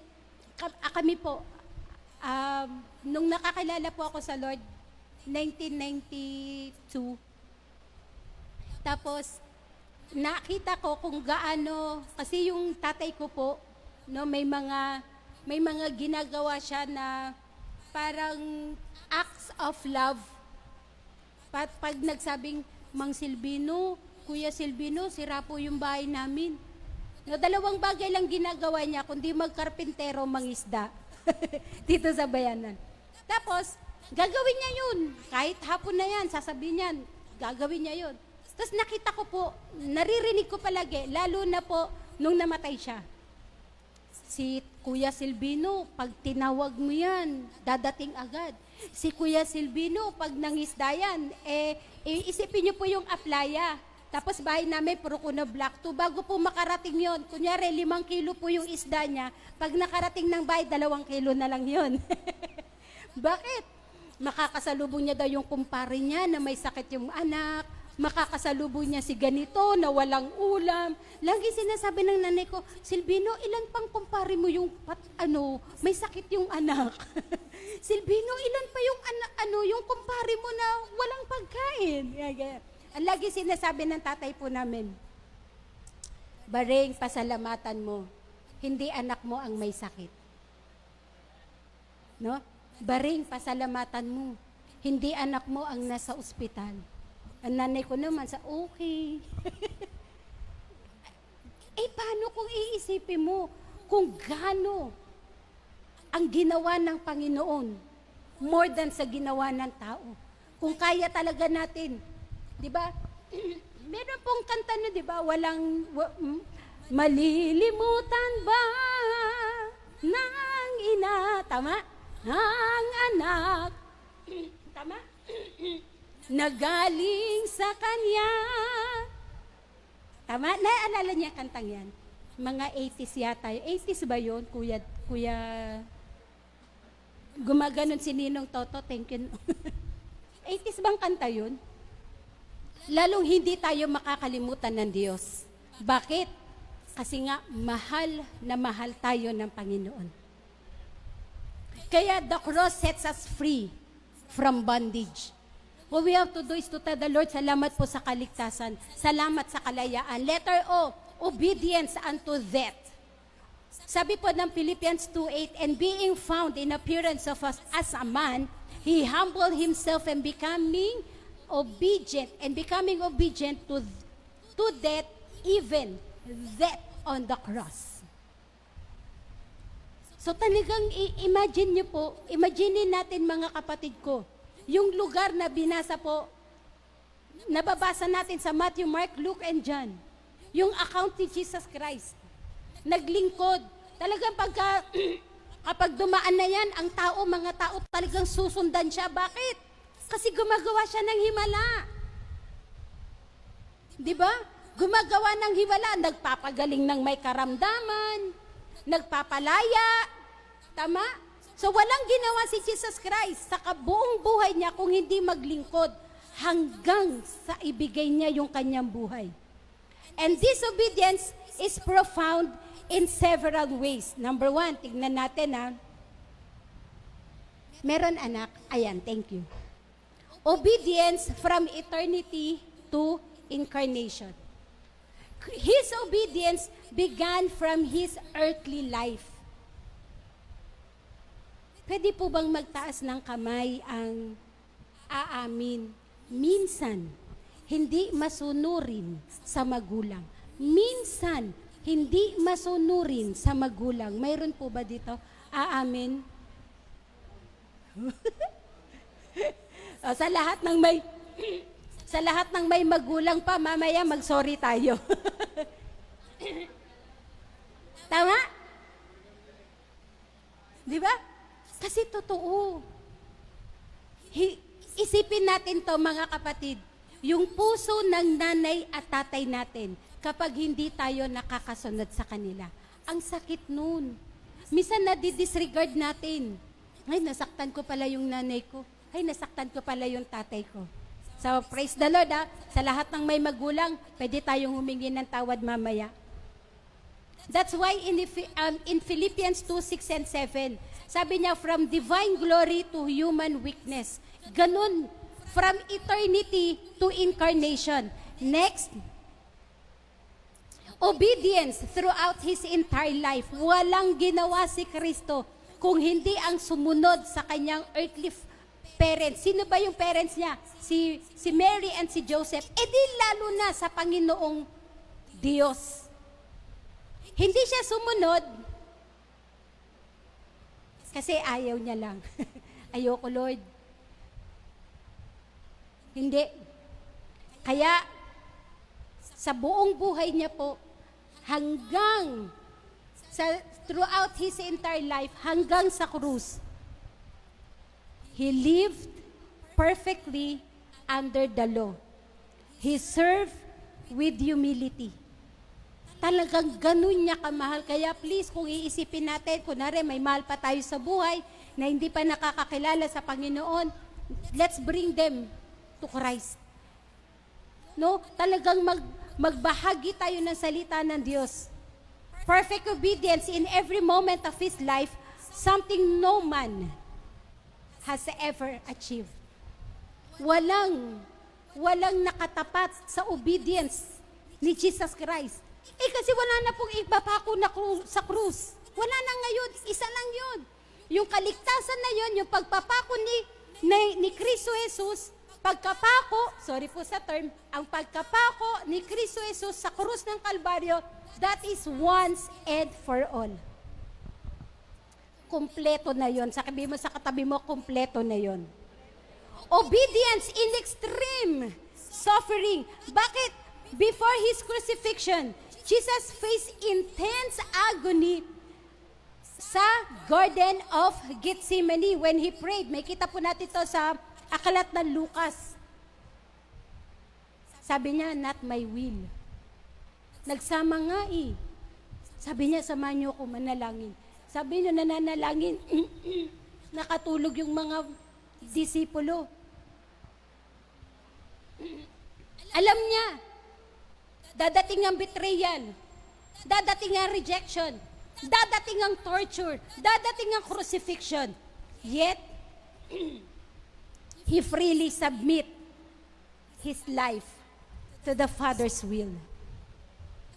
kami po, nung nakakilala po ako sa Lord, 1992, tapos nakita ko kung gaano, kasi yung tatay ko po, no, may mga ginagawa siya na parang acts of love. Pag nagsabing, Mang Silvino, Kuya Silvino, sira po yung bahay namin. No, 2 bagay lang ginagawa niya, kundi magkarpintero, mangisda. Dito sa bayanan. Tapos, gagawin niya yun. Kahit hapon na yan, sasabihin niyan, gagawin niya yun. Tapos nakita ko po, naririnig ko palagi, lalo na po nung namatay siya. Si Kuya Silvino, pag tinawag mo yan, dadating agad. Si Kuya Silvino, pag nangisda yan, isipin niyo po yung aplaya. Tapos bahay namin, puro kuno black 2. Bago po makarating yon, kunyari 5 kilo po yung isda niya, pag nakarating ng bahay, 2 kilo na lang yon. Bakit? Makakasalubong niya daw yung kumpare niya na may sakit yung anak, makakasalubong niya si ganito na walang ulam. Lagi sinasabi ng nanay ko, Silvino, ilan pang kumpare mo yung may sakit yung anak? Silvino, ilan pa yung yung kumpare mo na walang pagkain? Ang lagi sinasabi ng tatay po namin, Baring, pasalamatan mo, hindi anak mo ang may sakit. No? Baring, pasalamatan mo, hindi anak mo ang nasa ospital. Ang nanay ko naman okay. Paano kung iisipin mo kung gaano ang ginawa ng Panginoon more than sa ginawa ng tao? Kung kaya talaga natin, di ba? Meron pong kanta na, di ba? Malilimutan ba ng ina, tama? Ng anak, tama? Nagaling sa kanya. Tama? Naalala niya kantang yan? Mga 80s yata. 80s ba yun, Kuya? Gumaganon si Ninong Toto, thank you. 80s bang kanta yun? Lalong hindi tayo makakalimutan ng Diyos. Bakit? Kasi nga, mahal na mahal tayo ng Panginoon. Kaya the cross sets us free from bondage. What we have to do is to tell the Lord, salamat po sa kaligtasan, salamat sa kalayaan. Letter O, obedience unto death. Sabi po ng Philippians 2:8, and being found in appearance of us as a man, he humbled himself and becoming obedient to death, even death on the cross. So talagang imagine niyo po, imagine natin mga kapatid ko, yung lugar na binasa po, nababasa natin sa Matthew, Mark, Luke, and John. Yung account ni Jesus Christ. Naglingkod. Talagang kapag dumaan na yan, mga tao talagang susundan siya. Bakit? Kasi gumagawa siya ng himala. Di ba? gumagawa ng hiwala, nagpapagaling ng may karamdaman, nagpapalaya. Tama? So walang ginawa si Jesus Christ sa kabuong buhay niya kung hindi maglingkod hanggang sa ibigay niya yung kanyang buhay. And this obedience is profound in several ways. Number one, tignan natin ha. Meron anak. Ayan, thank you. Obedience from eternity to incarnation. His obedience began from his earthly life. Pwede po bang magtaas ng kamay ang aamin? Minsan, hindi masunurin sa magulang. Minsan, hindi masunurin sa magulang. Mayroon po ba dito? Aamin? Sa lahat ng may sa lahat ng may magulang pa, mamaya mag-sorry tayo. Tama? Di ba? Kasi totoo. Isipin natin to mga kapatid, yung puso ng nanay at tatay natin kapag hindi tayo nakakasunod sa kanila. Ang sakit nun. Minsan nadi-disregard natin. Ay, nasaktan ko pala yung nanay ko. Ay, nasaktan ko pala yung tatay ko. So, praise the Lord ha. Sa lahat ng may magulang, pwede tayong humingi ng tawad mamaya. That's why in Philippians 2, 6 and 7, sabi niya, from divine glory to human weakness. Ganun, from eternity to incarnation. Next, obedience throughout His entire life. Walang ginawa si Kristo kung hindi ang sumunod sa kanyang earthly parents. Sino ba yung parents niya? Si Mary and si Joseph. E di lalo na sa Panginoong Diyos. Hindi siya sumunod kasi ayaw niya lang. Ayoko, Lord. Hindi. Kaya, sa buong buhay niya po, throughout His entire life, hanggang sa krus, He lived perfectly under the law. He served with humility. Talagang ganun niya kamahal. Kaya please, kung iisipin natin, kunwari may mahal pa tayo sa buhay na hindi pa nakakakilala sa Panginoon, let's bring them to Christ. No? Talagang magbahagi tayo ng salita ng Diyos. Perfect obedience in every moment of his life, something no man has ever achieved. Walang nakatapat sa obedience ni Jesus Christ. Kasi wala na pong ipapako na sa krus. Wala na ngayon, isa lang yun. Yung kaligtasan na yun, yung pagpapako ni Kristo Jesus, sorry po sa term, ang pagkapako ni Kristo Jesus sa krus ng Kalbaryo, that is once and for all. Kompleto na yun. Sabi mo sa katabi mo, kompleto na yun. Obedience in extreme suffering. Bakit? Before His crucifixion, Jesus faced intense agony sa Garden of Gethsemane when He prayed. May kita po natin ito sa aklat ng Lucas. Sabi niya, not my will. Nagsama nga eh. Sabi niya, samahan niyo ako manalangin. Sabi niya, nananalangin, nakatulog yung mga disipulo. Alam niya, dadating ang betrayal, dadating ang rejection, dadating ang torture, dadating ang crucifixion. Yet, He freely submit His life to the Father's will.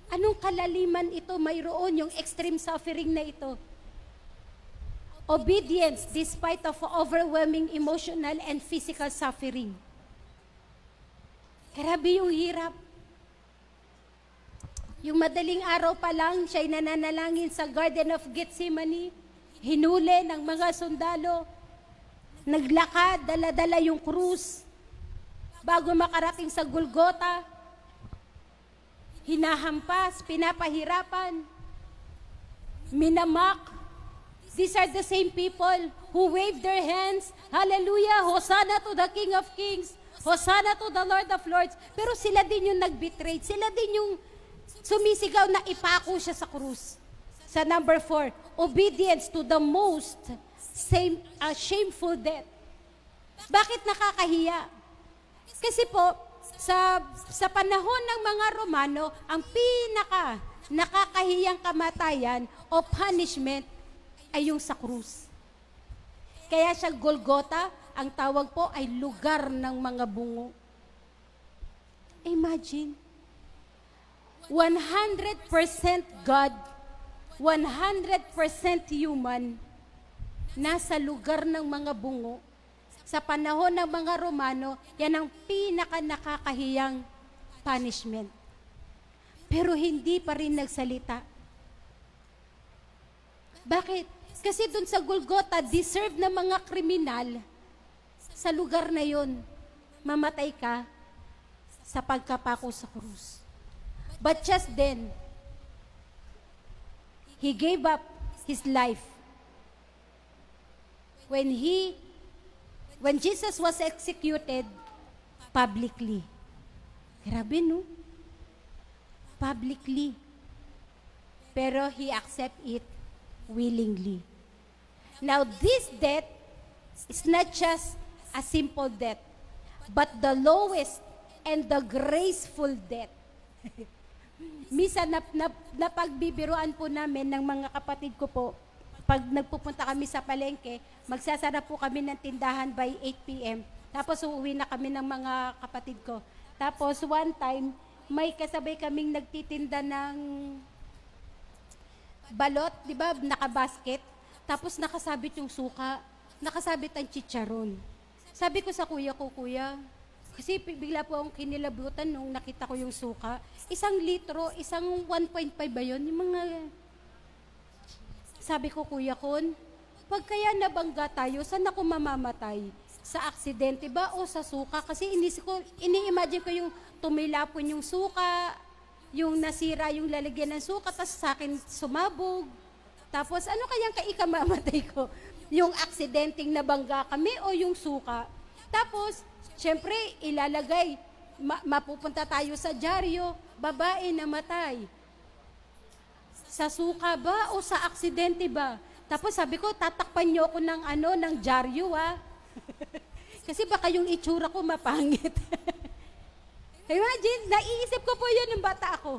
Anong kalaliman ito mayroon, yung extreme suffering na ito? Obedience despite of overwhelming emotional and physical suffering. Grabe yung hirap. Yung madaling araw pa lang, siya'y nananalangin sa Garden of Gethsemane, hinuli ng mga sundalo, naglakad, dala-dala yung krus, bago makarating sa Golgotha, hinahampas, pinapahirapan, minamak. These are the same people who wave their hands, Hallelujah, Hosanna to the King of Kings. Hosanna to the Lord of Lords. Pero sila din yung nag-betray. Sila din yung sumisigaw na ipako siya sa krus. Sa number 4, obedience to the most shameful death. Bakit nakakahiya? Kasi po, sa panahon ng mga Romano, ang pinaka nakakahiyang kamatayan o punishment ay yung sa krus. Kaya siya Golgotha, ang tawag po ay lugar ng mga bungo. Imagine, 100% God, 100% human, nasa lugar ng mga bungo. Sa panahon ng mga Romano, yan ang pinaka nakakahiyang punishment. Pero hindi pa rin nagsalita. Bakit? Kasi dun sa Golgotha, deserve na mga kriminal, sa lugar na yon, mamatay ka sa pagkapako sa krus. But just then, He gave up His life. When Jesus was executed publicly. Grabe, no? Publicly. Pero He accept it willingly. Now, this death is not just a simple death, but the lowest and the graceful death. Misa napagbibiruan po namin ng mga kapatid ko po, pag nagpupunta kami sa palengke, magsasara po kami ng tindahan by 8 p.m. Tapos uuwi na kami ng mga kapatid ko. Tapos one time, may kasabay kaming nagtitinda ng balot, di ba, nakabasket. Tapos nakasabit yung suka, nakasabit ang chicharon. Sabi ko sa kuya ko, kuya, kasi bigla po akong kinilabutan nung nakita ko yung suka. 1 litro, 1.5 ba yun? Yung mga... Sabi ko, Kuya Kon, pag kaya nabangga tayo, saan ako mamamatay? Sa aksidente ba o sa suka? Kasi ini-imagine ko yung tumilapon yung suka, yung nasira yung lalagyan ng suka, tapos sa akin sumabog. Tapos ano kayang kaikamamatay ko? Yung aksidenteng nabangga kami o yung suka? Tapos, syempre, ilalagay, mapupunta tayo sa dyaryo, babae namatay. Sa suka ba o sa aksidente ba? Tapos sabi ko, tatakpan niyo ako ng dyaryo, ha? Kasi baka yung itsura ko mapangit. Imagine, naiisip ko po yun yung bata ako.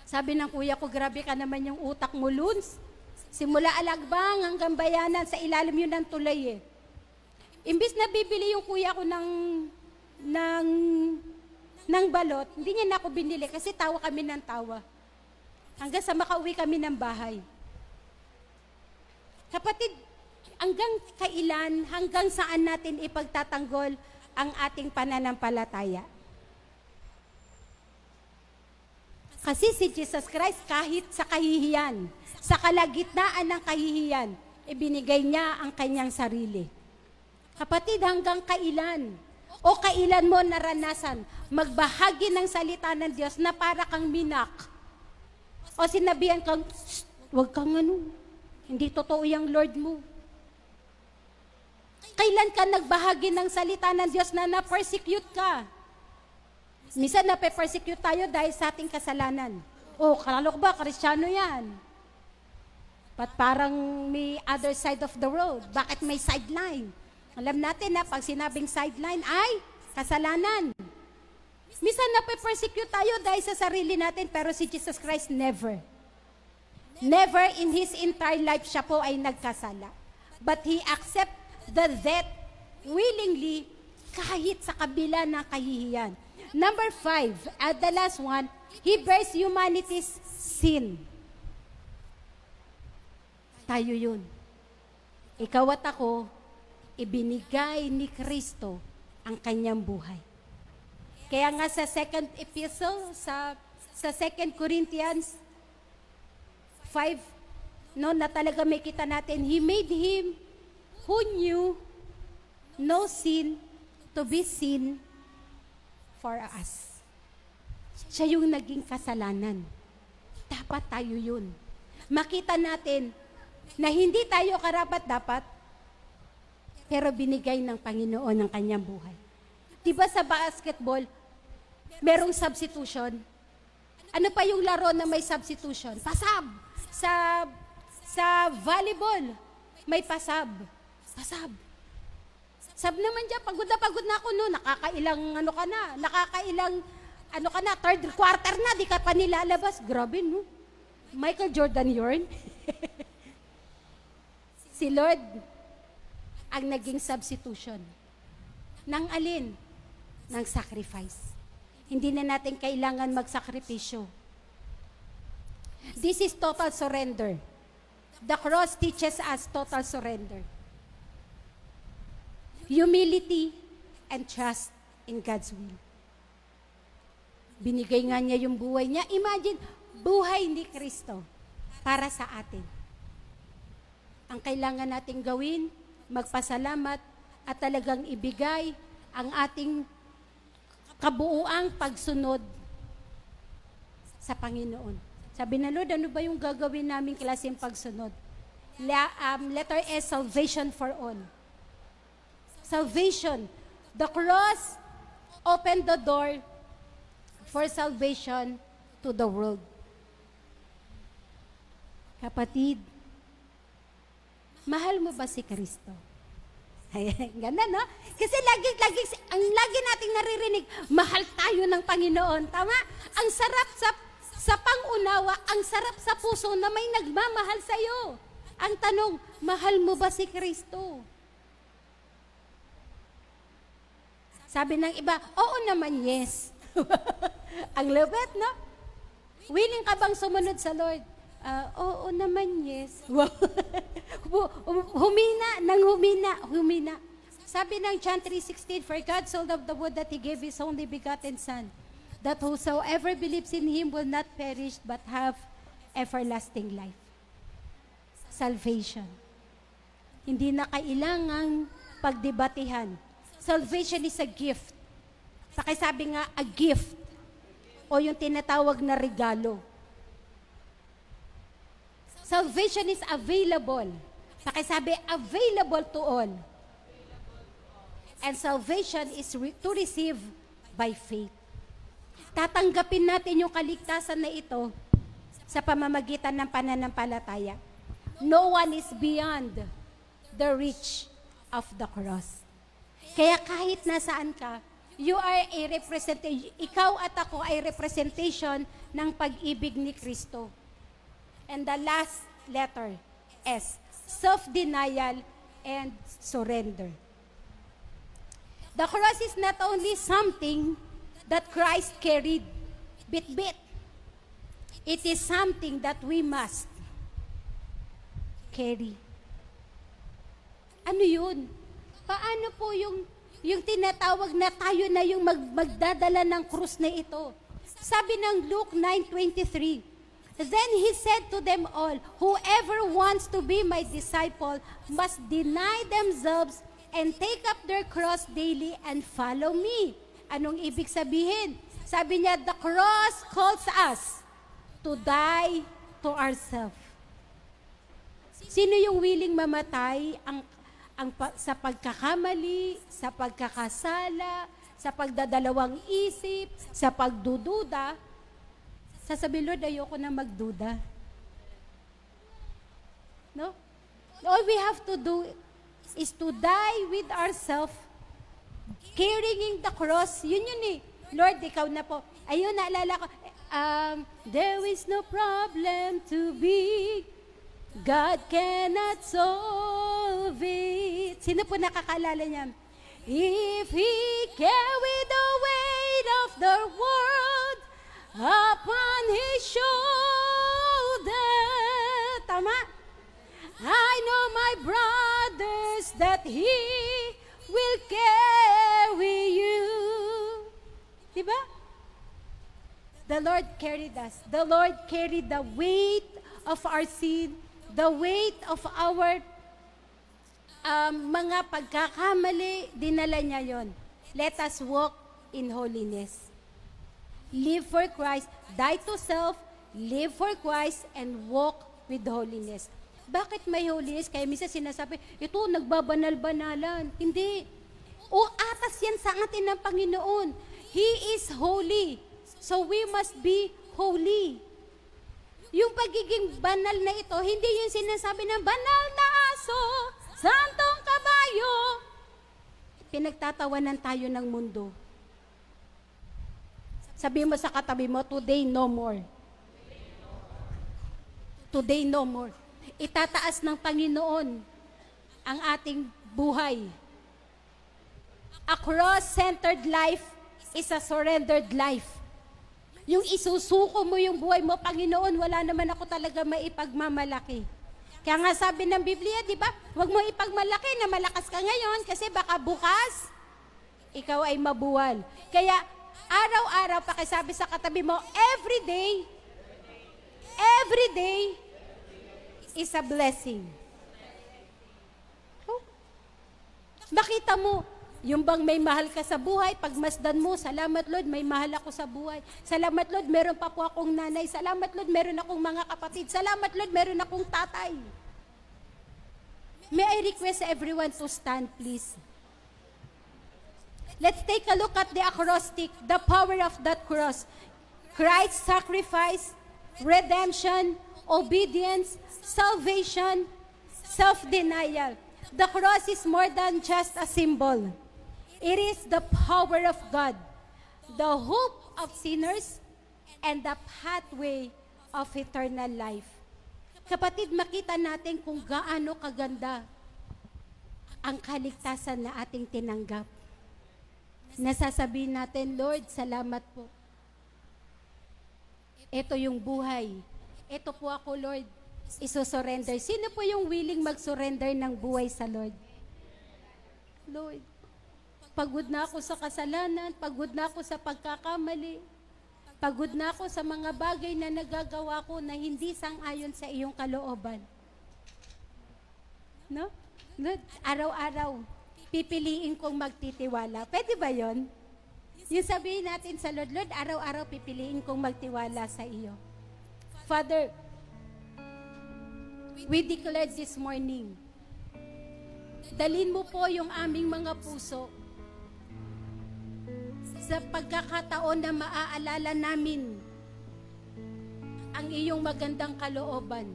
Sabi ng kuya ko, grabe ka naman yung utak mo, Luns. Simula Alagbang hanggang Bayanan, sa ilalim yun ng tulay eh. Imbis na bibili yung kuya ko ng balot, hindi niya na ako binili kasi tawa kami ng tawa. Hanggang sa makauwi kami ng bahay. Kapatid, hanggang kailan, hanggang saan natin ipagtatanggol ang ating pananampalataya? Kasi si Jesus Christ, kahit sa kahihiyan, sa kalagitnaan ng kahihiyan, ibinigay niya ang kanyang sarili. Kapatid, hanggang kailan? O kailan mo naranasan magbahagi ng salita ng Diyos na para kang minak? O sinabihan kang, huwag kang hindi totoo yung Lord mo. Kailan ka nagbahagi ng salita ng Diyos na na-persecute ka? Minsan nape-persecute tayo dahil sa ating kasalanan. O, kalalo ba, Kristiyano yan? But parang may other side of the road. Bakit may sideline? Alam natin na pag sinabing sideline ay kasalanan. Minsan nape-persecute tayo dahil sa sarili natin, pero si Jesus Christ never. Never in His entire life siya po ay nagkasala. But He accept the death willingly kahit sa kabila ng kahihiyan. Number 5, at the last one, He bears humanity's sin. Tayo yun. Ikaw at ako, ibinigay ni Kristo ang kanyang buhay. Kaya nga sa second epistle, sa 2 Corinthians 5, na talaga may kita natin, He made Him who knew no sin to be sin for us. Siya yung naging kasalanan. Dapat tayo yun. Makita natin na hindi tayo karapat-dapat, pero binigay ng Panginoon ang kanyang buhay. Diba sa basketball, merong substitution? Ano pa yung laro na may substitution? Pasab. Sa volleyball, may pasab. Pasab. Sab naman dyan, pagod na ako noon. Nakakailang third quarter na, di ka pa nilalabas. Grabe, no? Michael Jordan yun. Si Lord ang naging substitution. Ng alin? Ng sacrifice. Hindi na natin kailangan magsakripisyo. This is total surrender. The cross teaches us total surrender. Humility and trust in God's will. Binigay nga niya yung buhay niya. Imagine, buhay ni Kristo para sa atin. Ang kailangan nating gawin, magpasalamat at talagang ibigay ang ating kabuuang pagsunod sa Panginoon. Sabi na, Lord, ano ba yung gagawin namin klaseng pagsunod? Letter S, salvation for all. Salvation. The cross opened the door for salvation to the world. Kapatid, mahal mo ba si Kristo? Ayan, ganda, no? Kasi ang lagi nating naririnig, mahal tayo ng Panginoon. Tama? Ang sarap sa pangunawa, ang sarap sa puso na may nagmamahal sa'yo. Ang tanong, mahal mo ba si Kristo? Sabi ng iba, oo naman, yes. Ang lupit, no? Willing ka bang sumunod sa Lord? Oo naman, yes. Humina. Sabi ng John 3:16, for God so loved the world that He gave His only begotten Son, that whosoever believes in Him will not perish but have everlasting life. Salvation. Hindi na kailangang pagdebatehan. Salvation is a gift. Pakisabi nga, a gift. O yung tinatawag na regalo. Salvation is available. Pakisabi, available to all. And salvation is to receive by faith. Tatanggapin natin yung kaligtasan na ito sa pamamagitan ng pananampalataya. No one is beyond the reach of the cross. Kaya kahit nasaan ka, you are a representation, ikaw at ako ay representation ng pag-ibig ni Kristo. And the last letter, S, self-denial and surrender. The cross is not only something that Christ carried bit-bit. It is something that we must carry. Ano yun? Paano po yung tinatawag na tayo na yung magdadala ng krus na ito? Sabi ng Luke 9:23, then He said to them all, whoever wants to be my disciple must deny themselves and take up their cross daily and follow me. Anong ibig sabihin? Sabi niya, the cross calls us to die to ourselves. Sino yung willing mamatay sa pagkakamali, sa pagkakasala, sa pagdadalawang isip, sa pagdududa? Sasabi, Lord, ayoko na magduda. No? All we have to do is to die with ourselves, carrying the cross. Yun eh. Lord, ikaw na po. Ayun, naalala ko. There is no problem too big. God cannot solve it. Sino po nakakaalala niyan? If He carried the weight of the world upon His shoulder. Tama? I know my brothers that He will carry you. Diba? The Lord carried us. The Lord carried the weight of our sin, the weight of our mga pagkakamali, dinala niya yon. Let us walk in holiness. Live for Christ, die to self, live for Christ, and walk with holiness. Bakit may holiness? Kaya minsan sinasabi, ito, nagbabanal-banalan. Hindi. O atas yan sa atin ng Panginoon. He is holy. So we must be holy. Yung pagiging banal na ito, hindi yung sinasabi ng banal na aso, santong kabayo. Pinagtatawanan tayo ng mundo. Sabi mo sa katabi mo, today no more. Today no more. Itataas ng Panginoon ang ating buhay. A cross-centered life is a surrendered life. Yung isusuko mo yung buhay mo, Panginoon, wala naman ako talaga maipagmamalaki. Kaya nga sabi ng Biblia, di ba? Huwag mo ipagmalaki na malakas ka ngayon kasi baka bukas, ikaw ay mabuwal. Kaya araw-araw, pakisabi sa katabi mo, every day is a blessing. Oh. Makita mo, yung bang may mahal ka sa buhay, pagmasdan mo, salamat Lord, may mahal ako sa buhay. Salamat Lord, meron pa po akong nanay. Salamat Lord, meron akong mga kapatid. Salamat Lord, meron akong tatay. May I request everyone to stand, please? Let's take a look at the acrostic, the power of that cross. Christ's sacrifice, redemption, obedience, salvation, self-denial. The cross is more than just a symbol. It is the power of God, the hope of sinners, and the pathway of eternal life. Kapatid, makita natin kung gaano kaganda ang kaligtasan na ating tinanggap. Nasasabihin natin, Lord, salamat po. Ito yung buhay. Ito po ako, Lord. Iso-surrender. Sino po yung willing mag-surrender ng buhay sa Lord? Lord, pagod na ako sa kasalanan, pagod na ako sa pagkakamali, pagod na ako sa mga bagay na nagagawa ko na hindi sang-ayon sa iyong kalooban. No? Lord, araw-araw, pipiliin kong magtitiwala. Pwede ba yon? Yung sabihin natin sa Lord, Lord, araw-araw pipiliin kong magtiwala sa iyo. Father, we declare this morning, dalhin mo po yung aming mga puso sa pagkakataon na maaalala namin ang iyong magandang kalooban.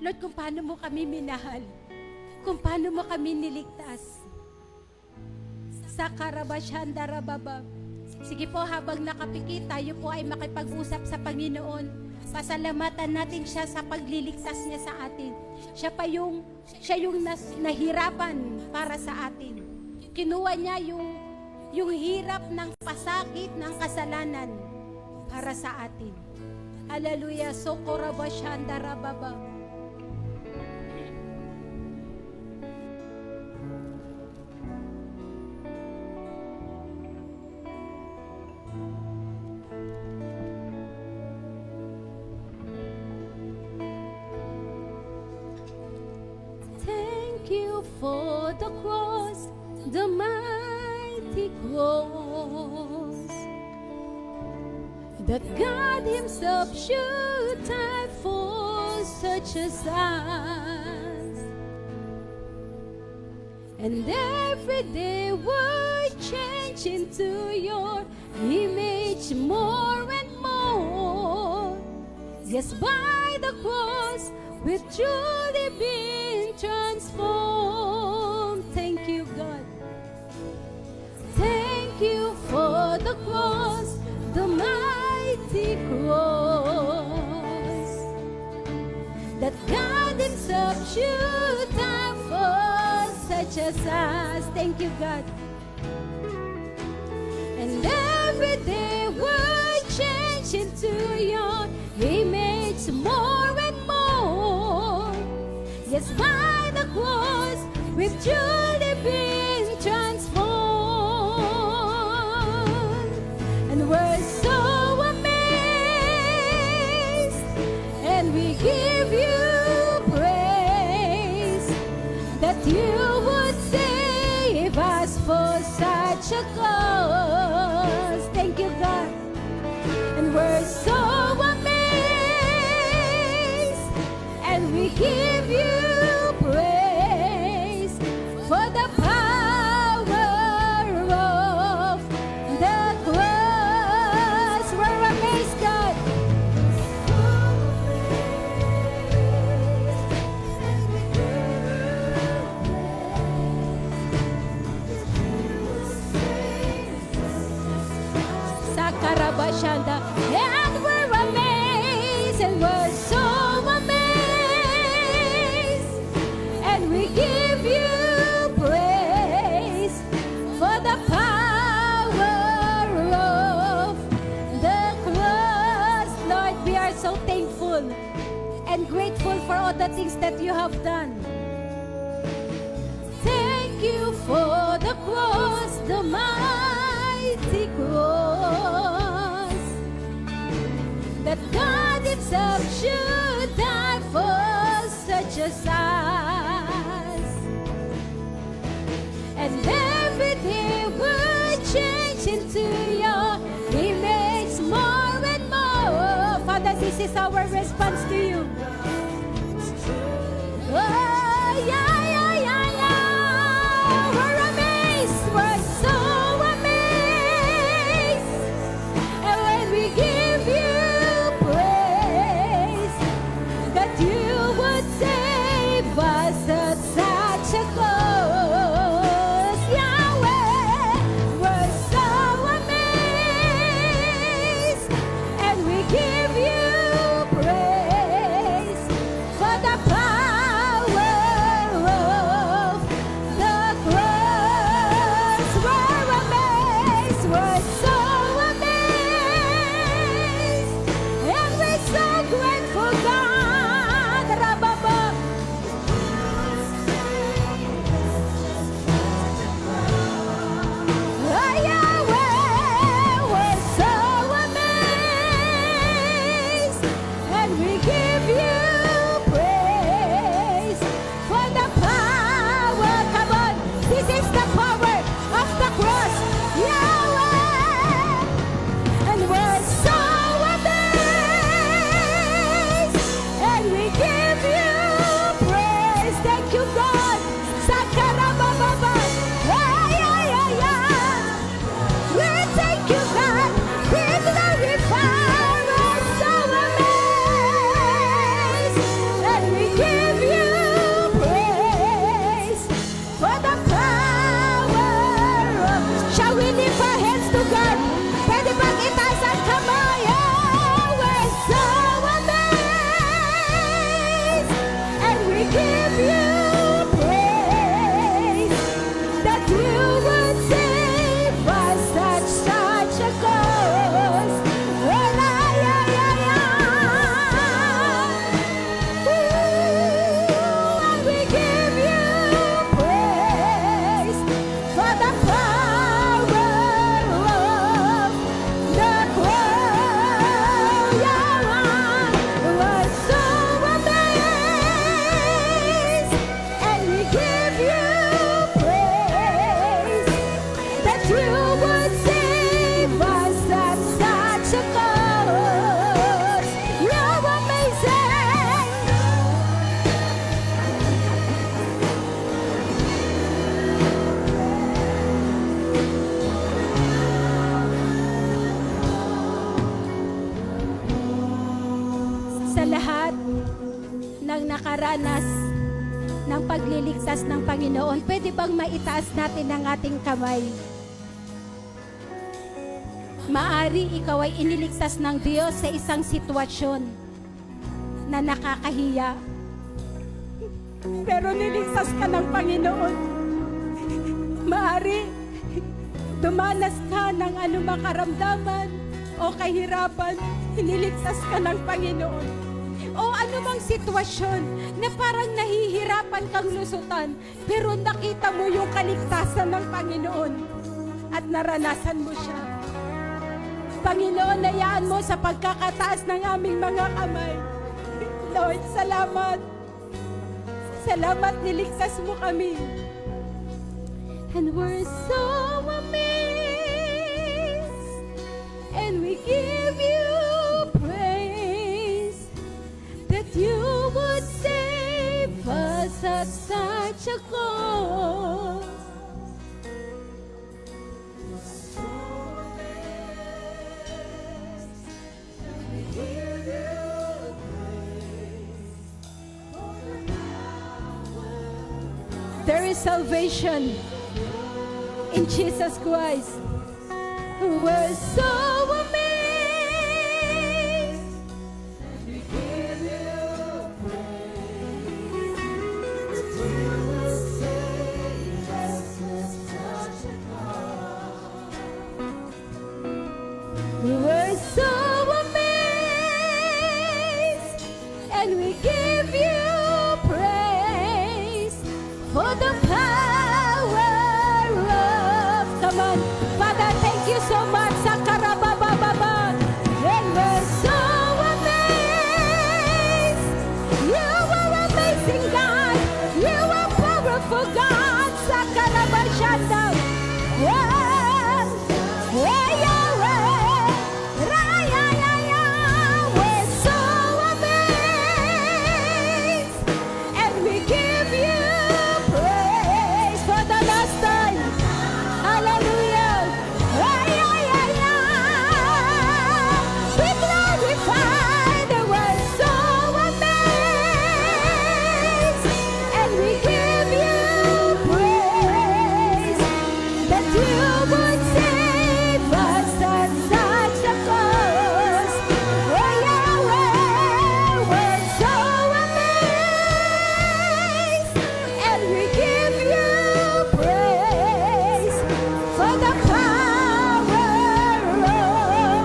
Lord, kung paano mo kami minahal, kung paano mo kami niligtas. Sa Karabashandarababa. Sige po, habang nakapikit, tayo po ay makipag-usap sa Panginoon. Pasalamatan natin siya sa pagliligtas niya sa atin. Siya yung nahirapan para sa atin. Kinuha niya yung hirap ng pasakit ng kasalanan para sa atin. Hallelujah. So Korabashandarababa. Thank you for the cross, the mighty cross, that God Himself should die for such as us. And every day we're changed into your image more and more. Yes, by the cross we've truly been transformed. Thank you, God. Thank you for the cross, the mighty cross, that God Himself should die for such as us. Thank you, God. And every day we're changed into your image more and more. Yes, by the cross we've truly been transformed. And we're so amazed, and we give you praise that you would save us for such a cause. Thank you, God. And we're so amazed, we give you praise for the power of the cross. We're amazed, God. Sakarabashanda, and we're amazed, and we're so amazed, and we give you praise for the power of the cross. Lord, we are so thankful and grateful for all the things that you have done. Thank you for the cross, the mighty cross, that God Himself should die for such as us. And every day we're changed into your image more and more. Father, this is our response to you. Oh, yeah, yeah, yeah, yeah. We're amazed. We're so amazed. And when we give you praise, that you would save us at such a cost. Yahweh, we're so amazed. And we give you praise for the power of the cross. We're amazed, we're so amazed, and we're so grateful, God. Rababa. Oh, Yahweh, we're so amazed, and we give you praise for the power. Come on, this is the power of the cross, Yahweh, and we're so amazed, and we give you praise. Thank you, God. Sakarabababa. Yeah, yeah, yeah, yeah. We thank you, God. We glorify. We're so amazed, and we give you praise for the power of. Shall we lift our hands to God? Pwede bang itaas ang kamay? Oh, we're so amazed, and we give you praise that you would save us at such a cost. Oh, yeah, yeah, yeah, yeah. Ooh, and we give you praise for the power of the cross. Yeah, we're so amazed, and we give you praise that you would save us at such a cost. You're amazing. Sa lahat ng nakaranas ng pagliligtas ng Panginoon, pwede bang maitaas natin ang ating kamay? Maari ikaw ay iniligtas ng Diyos sa isang sitwasyon na nakakahiya. Pero niligtas ka ng Panginoon. Maari dumanas ka ng anumang karamdaman o kahirapan, iniligtas ka ng Panginoon. O anumang sitwasyon na parang nahihirapan kang lusutan, pero nakita mo yung kaligtasan ng Panginoon at naranasan mo siya. Panginoon, hayaan mo sa pagkakataas ng aming mga kamay. Lord, salamat. Salamat, niligtas mo kami. And we're so amazed, and we give you praise that you would say sa such a cause. There is salvation in Jesus Christ. We're so amazed. We give you praise. We're so amazed, and we give you praise for the power of, come on, Father, thank you so much sa karabababa. And we're so amazed. You are amazing God. You are powerful God. Sa karabashanda. Yeah. Yeah, Yahweh. Raya, ya, ya. We're so amazed. And we give you praise for the last time. Hallelujah. Ay, ay, ay, ay. We glorify the word so amazed. And we give you praise that you would save us at such a cost. Oh, Yahweh, we're so amazed. And we give you praise for the power of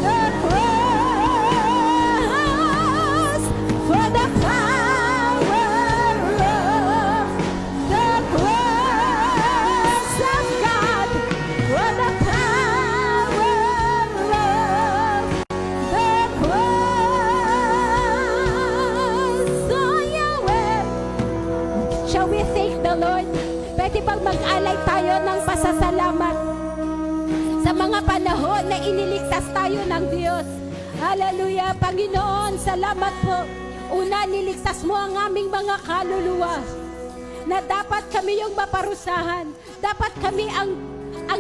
the cross, for the power of the cross of God, for the power of the cross. Oh, Yahweh. Shall we thank the Lord? Pwede bang mag-alay tayo ng pasasalamat sa mga panahon na iniligtas tayo ng Diyos? Hallelujah, Panginoon, salamat po. Una, niligtas mo ang aming mga kaluluwa na dapat kami yung maparusahan. Dapat kami ang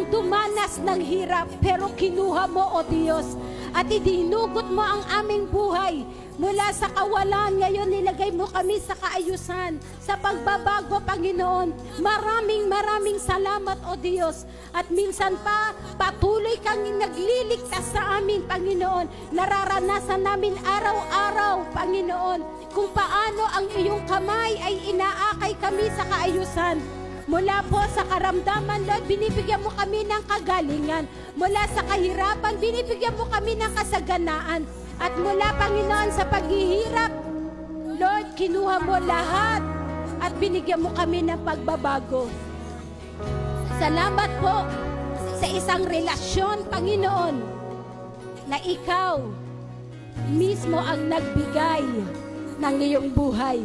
dumanas ng hirap, pero kinuha mo, O Diyos, at idinugot mo ang aming buhay. Mula sa kawalan, ngayon nilagay mo kami sa kaayusan, sa pagbabago, Panginoon. Maraming salamat, O Diyos. At minsan pa, patuloy kang nagliligtas sa amin, Panginoon. Nararanasan namin araw-araw, Panginoon, kung paano ang iyong kamay ay inaakay kami sa kaayusan. Mula po sa karamdaman, Lord, binibigyan mo kami ng kagalingan. Mula sa kahirapan, binibigyan mo kami ng kasaganaan. At mula, Panginoon, sa paghihirap, Lord, kinuha mo lahat at binigyan mo kami ng pagbabago. Salamat po sa isang relasyon, Panginoon, na ikaw mismo ang nagbigay ng iyong buhay.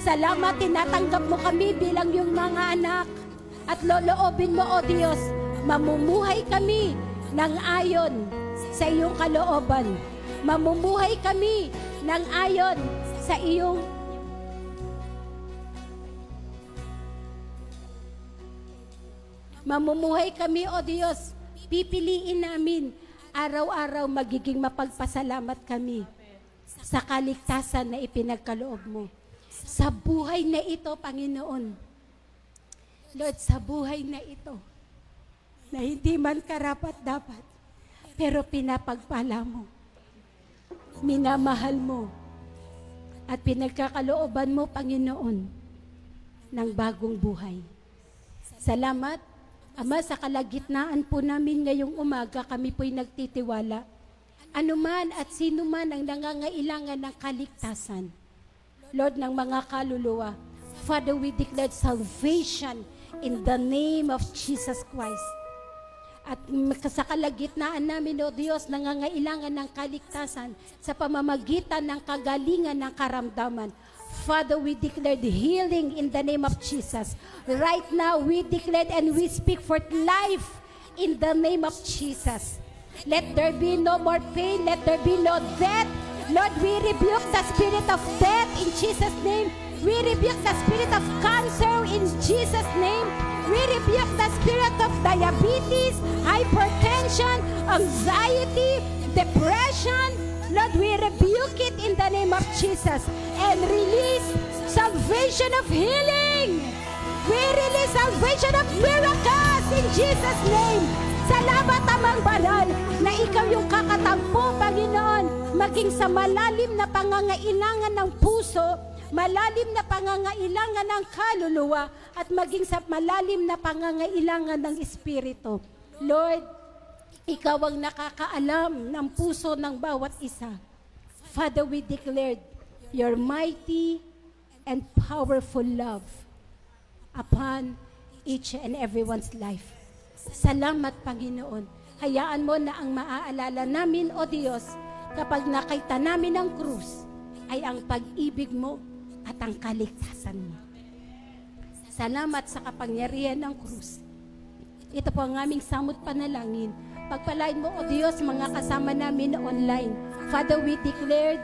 Salamat, tinatanggap mo kami bilang iyong mga anak. At loloobin mo, O Diyos, mamumuhay kami ng ayon sa iyong kalooban. Mamumuhay kami ng ayon sa iyong mamumuhay kami, O Diyos. Pipiliin namin araw-araw magiging mapagpasalamat kami sa kaligtasan na ipinagkaloob mo. Sa buhay na ito, Panginoon. Lord, sa buhay na ito, na hindi man karapat-dapat, pero pinapagpala mo, minamahal mo, at pinagkakalooban mo, Panginoon, ng bagong buhay. Salamat, Ama, sa kalagitnaan po namin ngayong umaga, kami po'y nagtitiwala. Ano man at sino man ang nangangailangan ng kaligtasan, Lord, ng mga kaluluwa, Father, we declare salvation in the name of Jesus Christ. At sa kalagitnaan namin, O Diyos, nangangailangan ng kaligtasan sa pamamagitan ng kagalingan ng karamdaman. Father, we declared healing in the name of Jesus. Right now, we declared and we speak for life in the name of Jesus. Let there be no more pain. Let there be no death. Lord, we rebuke the spirit of death in Jesus' name. We rebuke the spirit of cancer in Jesus' name. We rebuke the spirit of diabetes, hypertension, anxiety, depression. Lord, we rebuke it in the name of Jesus and release salvation of healing. We release salvation of miracles in Jesus' name. Salamat, Amang Banal, na ikaw yung kakatampo, Panginoon, maging sa malalim na pangangailangan ng puso, malalim na pangangailangan ng kaluluwa, at maging sa malalim na pangangailangan ng espiritu. Lord, ikaw ang nakakaalam ng puso ng bawat isa. Father, we declared your mighty and powerful love upon each and everyone's life. Salamat, Panginoon. Hayaan mo na ang maaalala namin, O Diyos, kapag nakita namin ang krus, ay ang pag-ibig mo at ang kaligtasan mo. Salamat sa kapangyarihan ng krus. Ito po ang aming samot panalangin. Pagpalain mo, O Diyos, mga kasama namin online. Father, we declared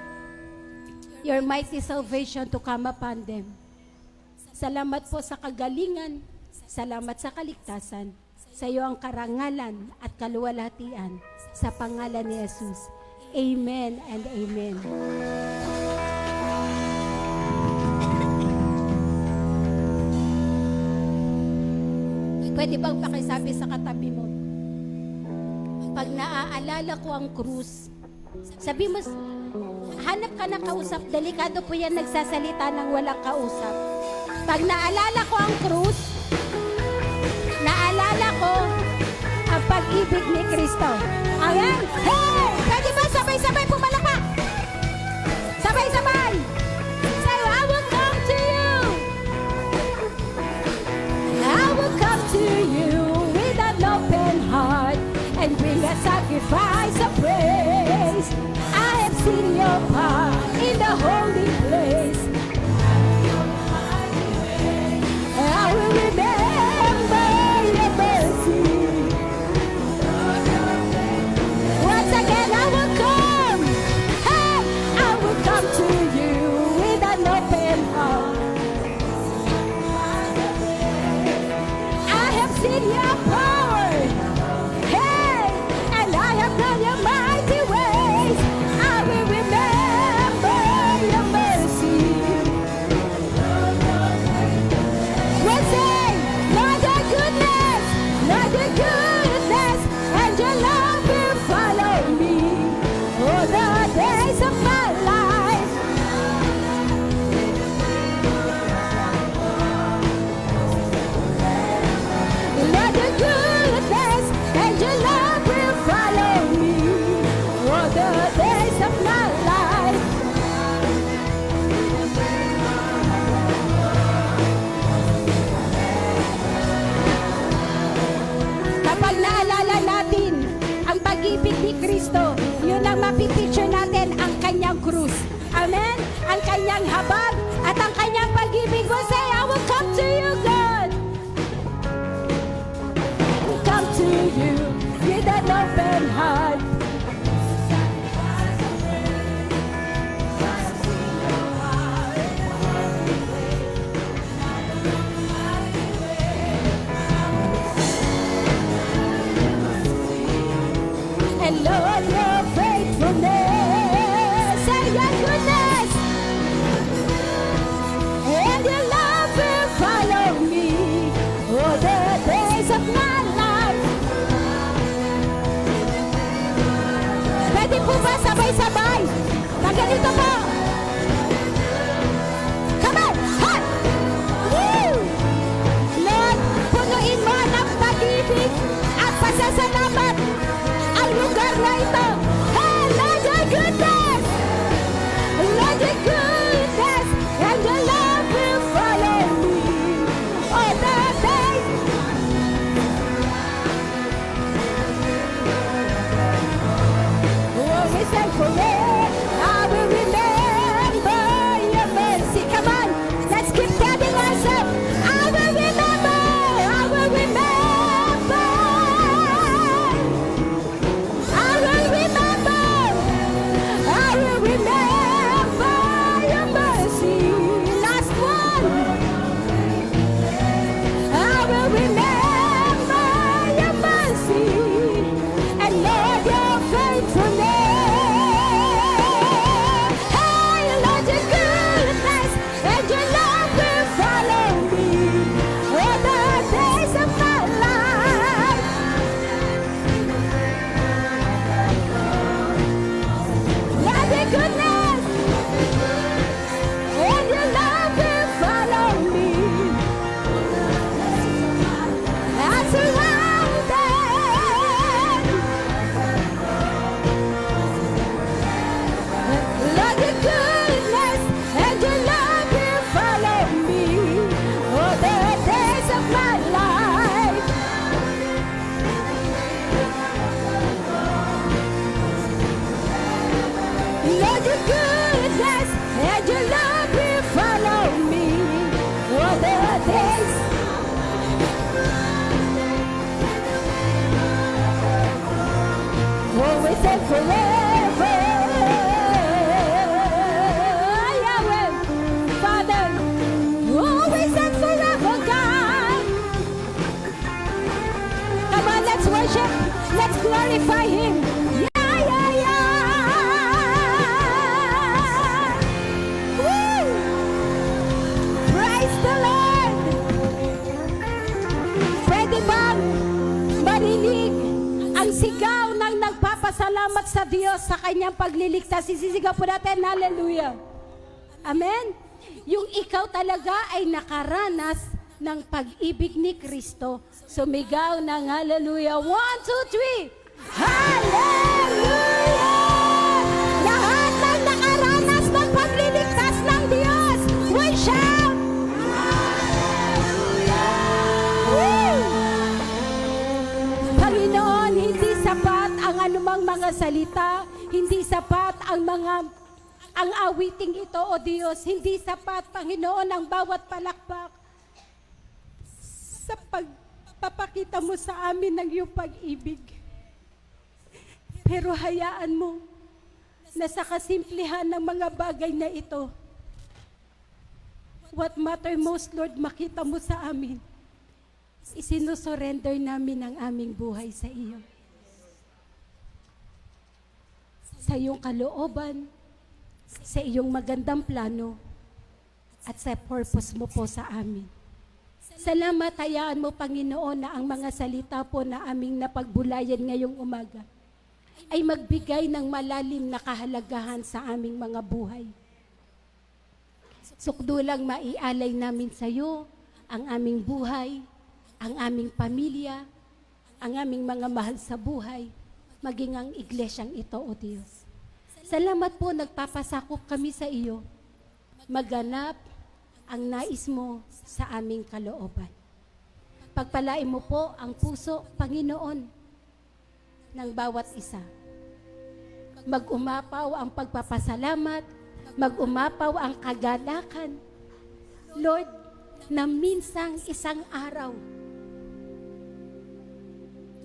your mighty salvation to come upon them. Salamat po sa kagalingan. Salamat sa kaligtasan. Sa iyo ang karangalan at kaluwalhatian. Sa pangalan ni Jesus. Amen and amen. Pwede bang pakisabi sa katabi mo? Pag naaalala ko ang krus, sabi mo, hanap ka ng kausap. Delikado po yan nagsasalita ng walang kausap. Pag naalala ko ang krus, naalala ko ang pag-ibig ni Kristo. Ayan! Hey! Pwede ba sabay-sabay pumalakpak? Sabay-sabay! Say, I will come to you! I will come to you with an open heart and bring a sacrifice of praise. I have seen your power in the holy place. I will remember your mercy. Once again, I will come. Hey, I will come to you with an open heart. I have seen your power. Hey, and I have known your mighty ways. I will remember your mercy. We'll sing, Lord, your goodness, and your love will follow me all the days of my life. Lord, your goodness and your love will follow me all the days of my life. Kapag naalala natin ang pag-ibig ni Kristo, yun ang mapipicture natin ang kanyang krus. Amen? Ang kanyang habag at ang kanyang pag-ibig. We'll say, I will come to you, God. Come to you with an open heart. And Lord, your faithfulness and your goodness and your love will follow me all the days of my life. Pwede po ba sabay-sabay? Pag ganito po. Come on! Hot! Woo! Lord, punuin mo ng pag-ibig at pasasalamat ang lugar na ito. Hey, Lord, your goodness! Lord, your goodness and your love will follow me all the days. Always and forever, I will remember forever. Yahweh, Father, always and forever, God. Come on, let's worship. Let's glorify Him. Yeah, yeah, yeah. Woo! Praise the Lord. Pwede bang marinig ang sigaw ng nagpapasalamat sa Diyos sa kanyang pagliligtas? Isisigaw po natin, hallelujah. Amen? Yung ikaw talaga ay nakaranas ng pag-ibig ni Kristo. Sumigaw ng hallelujah. 1, 2, 3. Hallelujah! Lahat ng nakaranas ng pagliligtas ng Diyos, we shout! Woo! Panginoon, hindi sapat ang anumang mga salita, hindi sapat ang awiting ito, O Diyos, hindi sapat, Panginoon, ang bawat palakpak sa pagpapakita mo sa amin ng iyong pag-ibig. Pero hayaan mo na sa kasimplihan ng mga bagay na ito, what matter most, Lord, makita mo sa amin, isinusurrender namin ang aming buhay sa iyo. Sa iyong kalooban, sa iyong magandang plano, at sa purpose mo po sa amin. Salamat, hayaan mo, Panginoon, na ang mga salita po na aming napagbulayan ngayong umaga ay magbigay ng malalim na kahalagahan sa aming mga buhay. Sukdulang maialay namin sa iyo ang aming buhay, ang aming pamilya, ang aming mga mahal sa buhay, maging ang iglesyang ito, O Diyos. Salamat po, nagpapasakop kami sa iyo. Maganap ang nais mo sa aming kalooban. Pagpalain mo po ang puso, Panginoon, ng bawat isa. Mag-umapaw ang pagpapasalamat, mag-umapaw ang kagalakan. Lord, na minsang isang araw,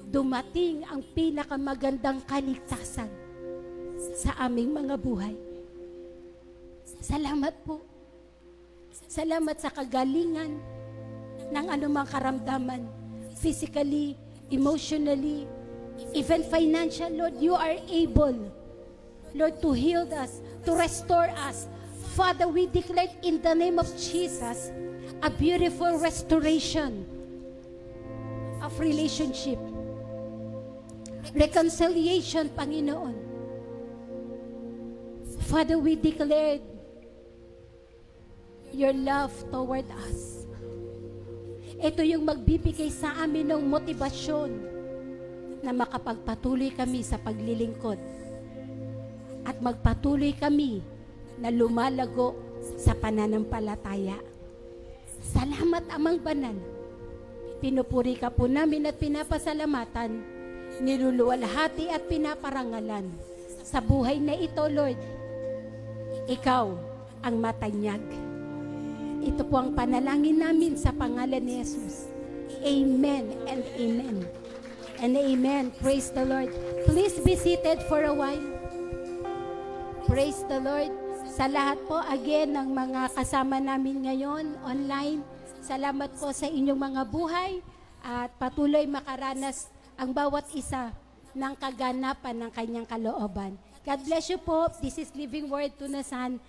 dumating ang pinakamagandang kaligtasan sa aming mga buhay. Salamat po. Salamat sa kagalingan ng anumang karamdaman, physically, emotionally, even financial. Lord, you are able, Lord, to heal us, to restore us. Father, we declare in the name of Jesus a beautiful restoration of relationship, reconciliation, Panginoon. Father, we declare your love toward us. Ito yung magbibigay sa amin ng motibasyon na makapagpatuloy kami sa paglilingkod at magpatuloy kami na lumalago sa pananampalataya. Salamat, Amang Banal. Pinupuri ka po namin at pinapasalamatan, niluluwalhati at pinaparangalan. Sa buhay na ito, Lord, ikaw ang matanyag. Ito po ang panalangin namin sa pangalan ni Jesus. Amen and amen. And amen. Praise the Lord. Please be seated for a while. Praise the Lord. Sa lahat po, again, ng mga kasama namin ngayon, online, salamat po sa inyong mga buhay at patuloy makaranas ang bawat isa ng kaganapan ng kanyang kalooban. God bless you po. This is Living Word Tunasan.